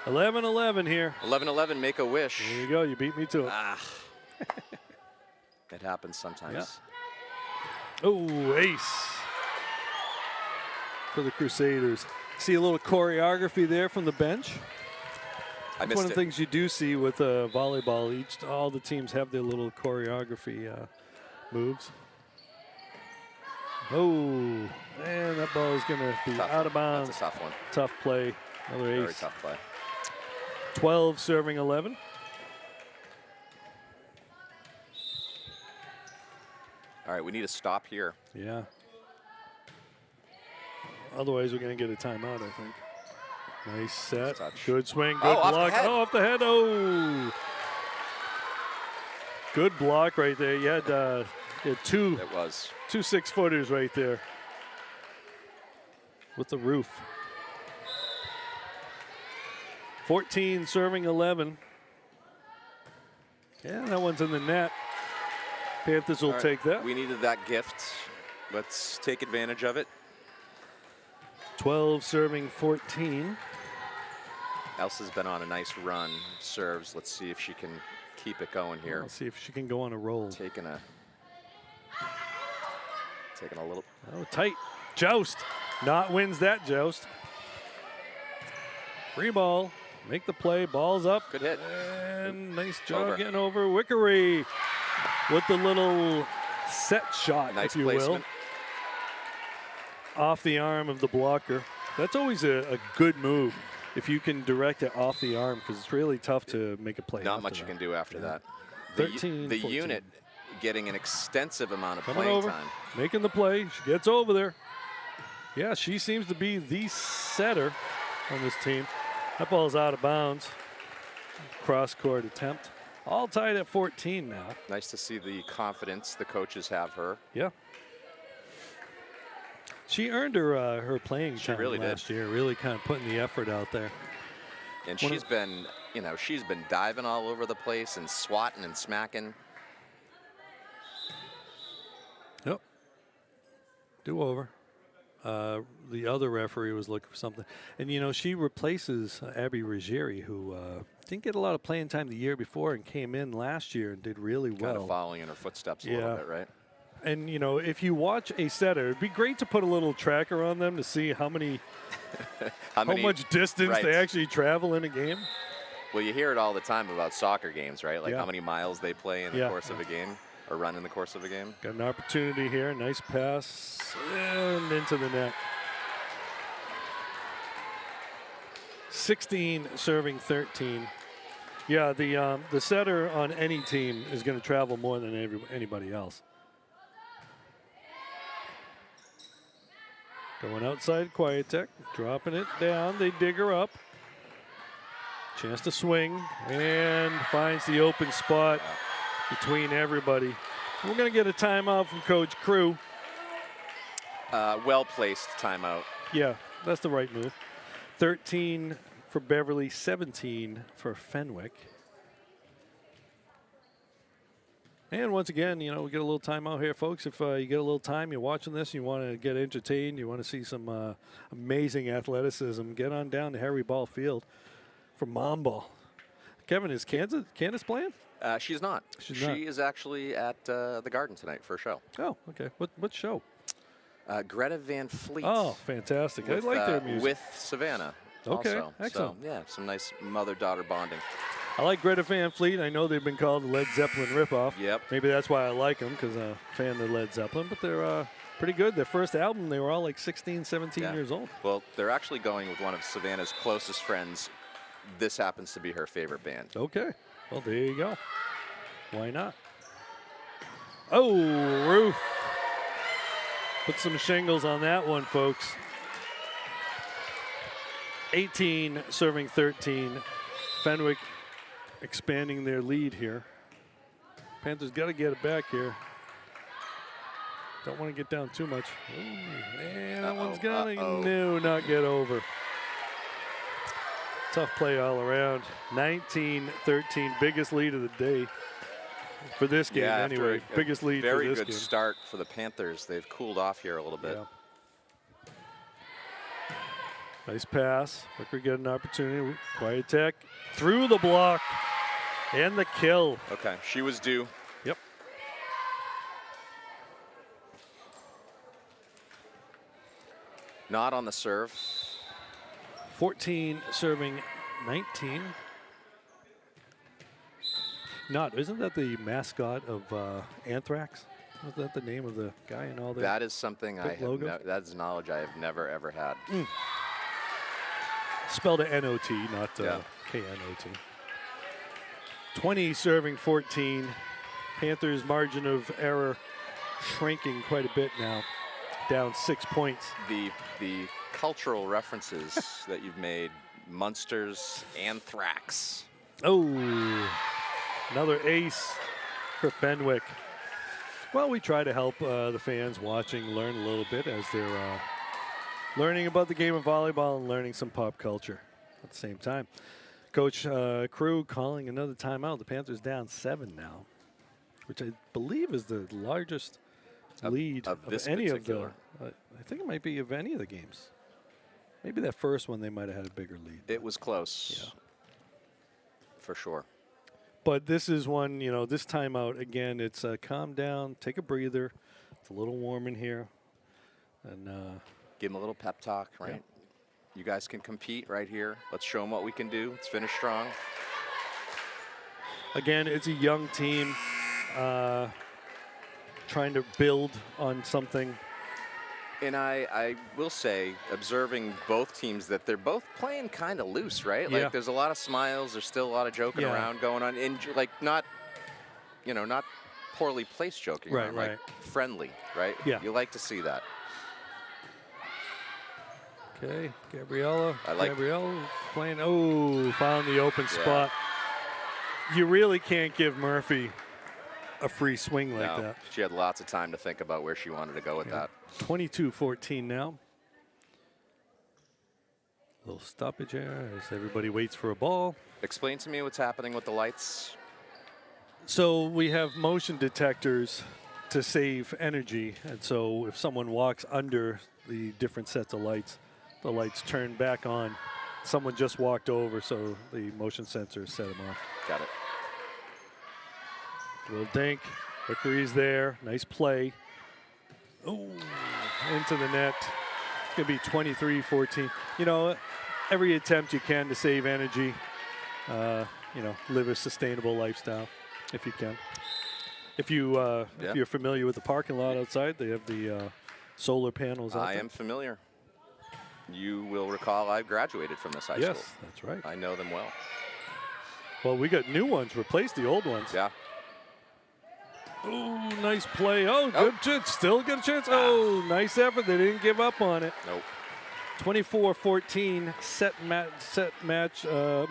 11-11 here. 11-11, make a wish. There you go. You beat me to it. Ah. It happens sometimes. Yeah. Oh, ace for the Crusaders. See a little choreography there from the bench. That's one of the things you do see with volleyball. All the teams have their little choreography moves. Oh, and that ball is going to be out of bounds. That's a tough one. Tough play. Another ace. Very tough play. 12 serving 11. All right, we need to stop here. Yeah. Otherwise, we're going to get a timeout, I think. Nice set. Good swing. Good block. Oh, off the head. Oh. Good block right there. You had two 6-footers right there with the roof. 14 serving 11. Yeah, that one's in the net. Panthers will take that. We needed that gift. Let's take advantage of it. 12 serving 14. Elsa's been on a nice run. Serves. Let's see if she can keep it going here. Let's see if she can go on a roll. Taking a little. Oh, tight. Joust. Not wins that joust. Free ball. Make the play. Ball's up. Good hit. And nice job getting over. Wickery with the little set shot, nice if you placement. will. Off the arm of the blocker. That's always a good move if you can direct it off the arm, because it's really tough to make a play. Not much you can do after that. 13, the 14. unit getting an extensive amount of Coming playing over, time. Making the play. She gets over there. Yeah, she seems to be the setter on this team. That ball's out of bounds. Cross-court attempt. All tied at 14 now. Nice to see the confidence the coaches have her. Yeah. She earned her playing time last year, really kind of putting the effort out there. And she's been diving all over the place and swatting and smacking. Yep. Do over. The other referee was looking for something. And, she replaces Abby Ruggieri, who didn't get a lot of playing time the year before and came in last year and did really well. Kind of following in her footsteps a little bit, right? And, if you watch a setter, it'd be great to put a little tracker on them to see how much distance they actually travel in a game. Well, you hear it all the time about soccer games, right? Like how many miles they play in the course of a game or run in the course of a game. Got an opportunity here. Nice pass and into the net. 16 serving 13. Yeah, the setter on any team is going to travel more than anybody else. Going outside, Quiet Tech, dropping it down. They dig her up. Chance to swing and finds the open spot between everybody. We're going to get a timeout from Coach Crew. Well-placed timeout. Yeah, that's the right move. 13 for Beverly, 17 for Fenwick. And once again, we get a little timeout here, folks. If you get a little time, you're watching this, you want to get entertained, you want to see some amazing athleticism, get on down to Harry Ball Field for Mom Ball. Kevin, is Candace playing? She's not. She is actually at the Garden tonight for a show. Oh, okay. What show? Greta Van Fleet. Oh, fantastic. I like their music. With Savannah. Okay, also. excellent. So, yeah, some nice mother-daughter bonding. I like Greta Van Fleet. I know they've been called the Led Zeppelin ripoff. Yep. Maybe that's why I like them, because I'm a fan of Led Zeppelin. But they're pretty good. Their first album, they were all like 16, 17 years old. Well, they're actually going with one of Savannah's closest friends. This happens to be her favorite band. Okay. Well, there you go. Why not? Oh, Ruth. Put some shingles on that one, folks. 18 serving 13. Fenwick expanding their lead here. Panthers got to get it back here. Don't want to get down too much. Ooh, and that one's gonna no, not get over. Tough play all around. 19-13, biggest lead of the day for this game anyway. Biggest lead for this game. Very good start for the Panthers. They've cooled off here a little bit. Yeah. Nice pass. Hooker get an opportunity. Quiet tech through the block and the kill. Okay, she was due. Yep. Not on the serve. 14 serving 19. Not, isn't that the mascot of Anthrax? Is that the name of the guy and all that? That is something that is knowledge I have never ever had. Spelled N-O-T, not K-N-O-T. 20 serving 14. Panthers' margin of error shrinking quite a bit now. Down 6 points. The cultural references that you've made, Munsters, Anthrax. Oh, another ace for Fenwick. Well, we try to help the fans watching learn a little bit as they're learning about the game of volleyball and learning some pop culture at the same time. Coach Crew calling another timeout. The Panthers down 7 now, which I believe is the largest lead of any of the. I think it might be of any of the games. Maybe that first one they might have had a bigger lead. It was close. Yeah. For sure. But this is one, you know, this timeout, again, it's calm down, take a breather. It's a little warm in here. And give them a little pep talk, right? Yeah. You guys can compete right here. Let's show them what we can do. Let's finish strong. Again, it's a young team trying to build on something. And I will say, observing both teams, that they're both playing kind of loose, right? Yeah. Like, there's a lot of smiles. There's still a lot of joking around going on. And, like, not, you know, not poorly placed joking around. Right. Like, friendly, right? Yeah. You like to see that. Okay, Gabriella playing. Oh, found the open spot. You really can't give Murphy a free swing like that. She had lots of time to think about where she wanted to go with that. 22-14 now. A little stoppage here as everybody waits for a ball. Explain to me what's happening with the lights. So we have motion detectors to save energy, and so if someone walks under the different sets of lights, the lights turn back on. Someone just walked over, so the motion sensor set them off. Got it. Little dink. Hickory's there. Nice play. Oh, into the net. It's going to be 23-14. You know, every attempt you can to save energy, you know, live a sustainable lifestyle if you can. If you're familiar with the parking lot outside, they have the solar panels out there. I am familiar. You will recall I graduated from this high school. Yes, that's right. I know them well. Well, we got new ones. Replace the old ones. Yeah. Oh, nice play. Oh, good chance. Still got a chance. Oh, nice effort. They didn't give up on it. Nope. 24-14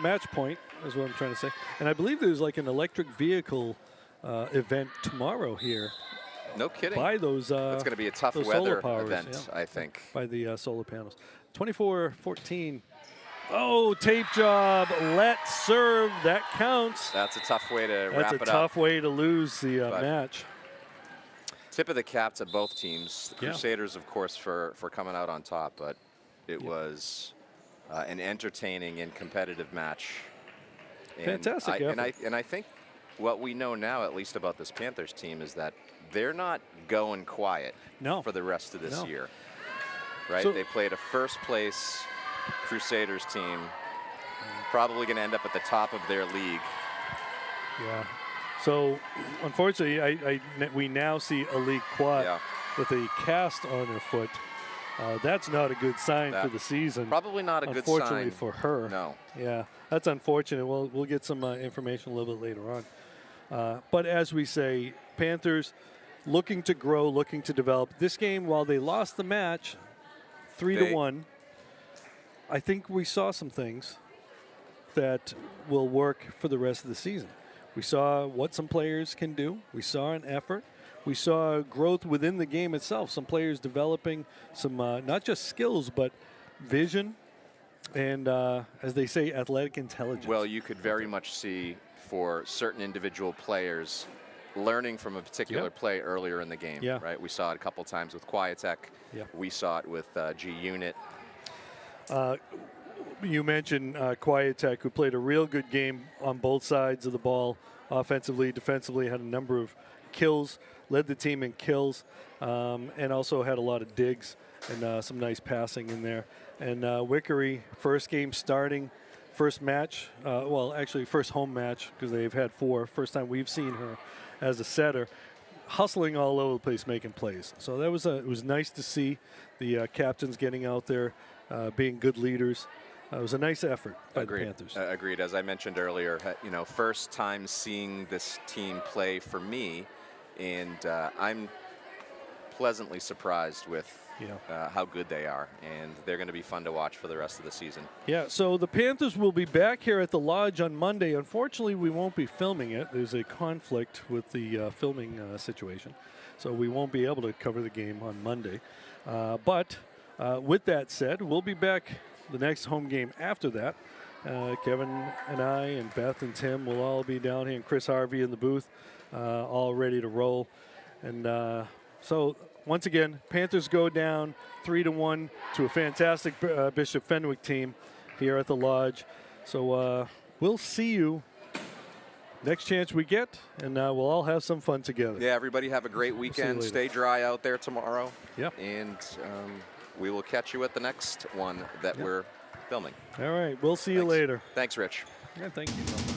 match point is what I'm trying to say. And I believe there's like an electric vehicle event tomorrow here. No kidding. By those it's going to be a tough weather event, I think. By the solar panels. 24-14. Oh, tape job. Let's serve. That counts. That's a tough way to wrap it up. That's a tough way to lose the match. Tip of the cap to both teams. The Crusaders, of course, for coming out on top, but it was an entertaining and competitive match. And fantastic effort. And I think what we know now, at least about this Panthers team, is that they're not going quiet for the rest of this year. Right? So they played a first-place Crusaders team, probably going to end up at the top of their league. Yeah. So, unfortunately, we now see a league quad. Yeah. with a cast on her foot. That's not a good sign for the season. Probably not a good sign. Unfortunately for her. No. Yeah, that's unfortunate. We'll get some information a little bit later on. But as we say, Panthers looking to grow, looking to develop. This game, while they lost the match 3-1, I think we saw some things that will work for the rest of the season. We saw what some players can do. We saw an effort. We saw growth within the game itself. Some players developing some not just skills, but vision and, as they say, athletic intelligence. Well, you could very much see for certain individual players learning from a particular play earlier in the game. Yeah. Right. We saw it a couple times with Quietech. Yeah. We saw it with G Unit. You mentioned Quietech, who played a real good game on both sides of the ball, offensively, defensively, had a number of kills, led the team in kills, and also had a lot of digs and some nice passing in there. And Wickery, first game starting, first match, well, actually first home match, because they've had 4. First time we've seen her as a setter, hustling all over the place, making plays. So that was it was nice to see the captains getting out there, being good leaders. It was a nice effort by the Panthers. Agreed. As I mentioned earlier, you know, first time seeing this team play for me, and I'm pleasantly surprised with how good they are, and they're going to be fun to watch for the rest of the season. Yeah, so the Panthers will be back here at the Lodge on Monday. Unfortunately, we won't be filming it. There's a conflict with the filming situation, so we won't be able to cover the game on Monday. But with that said, we'll be back the next home game after that. Kevin and I and Beth and Tim will all be down here, and Chris Harvey in the booth, all ready to roll. And so once again, Panthers go down 3-1 to a fantastic Bishop Fenwick team here at the Lodge. So we'll see you next chance we get, and we'll all have some fun together. Yeah, everybody have a great weekend. Stay dry out there tomorrow. Yep. And we will catch you at the next one that we're filming. All right, we'll see you later. Thanks, Rich. Yeah, thank you.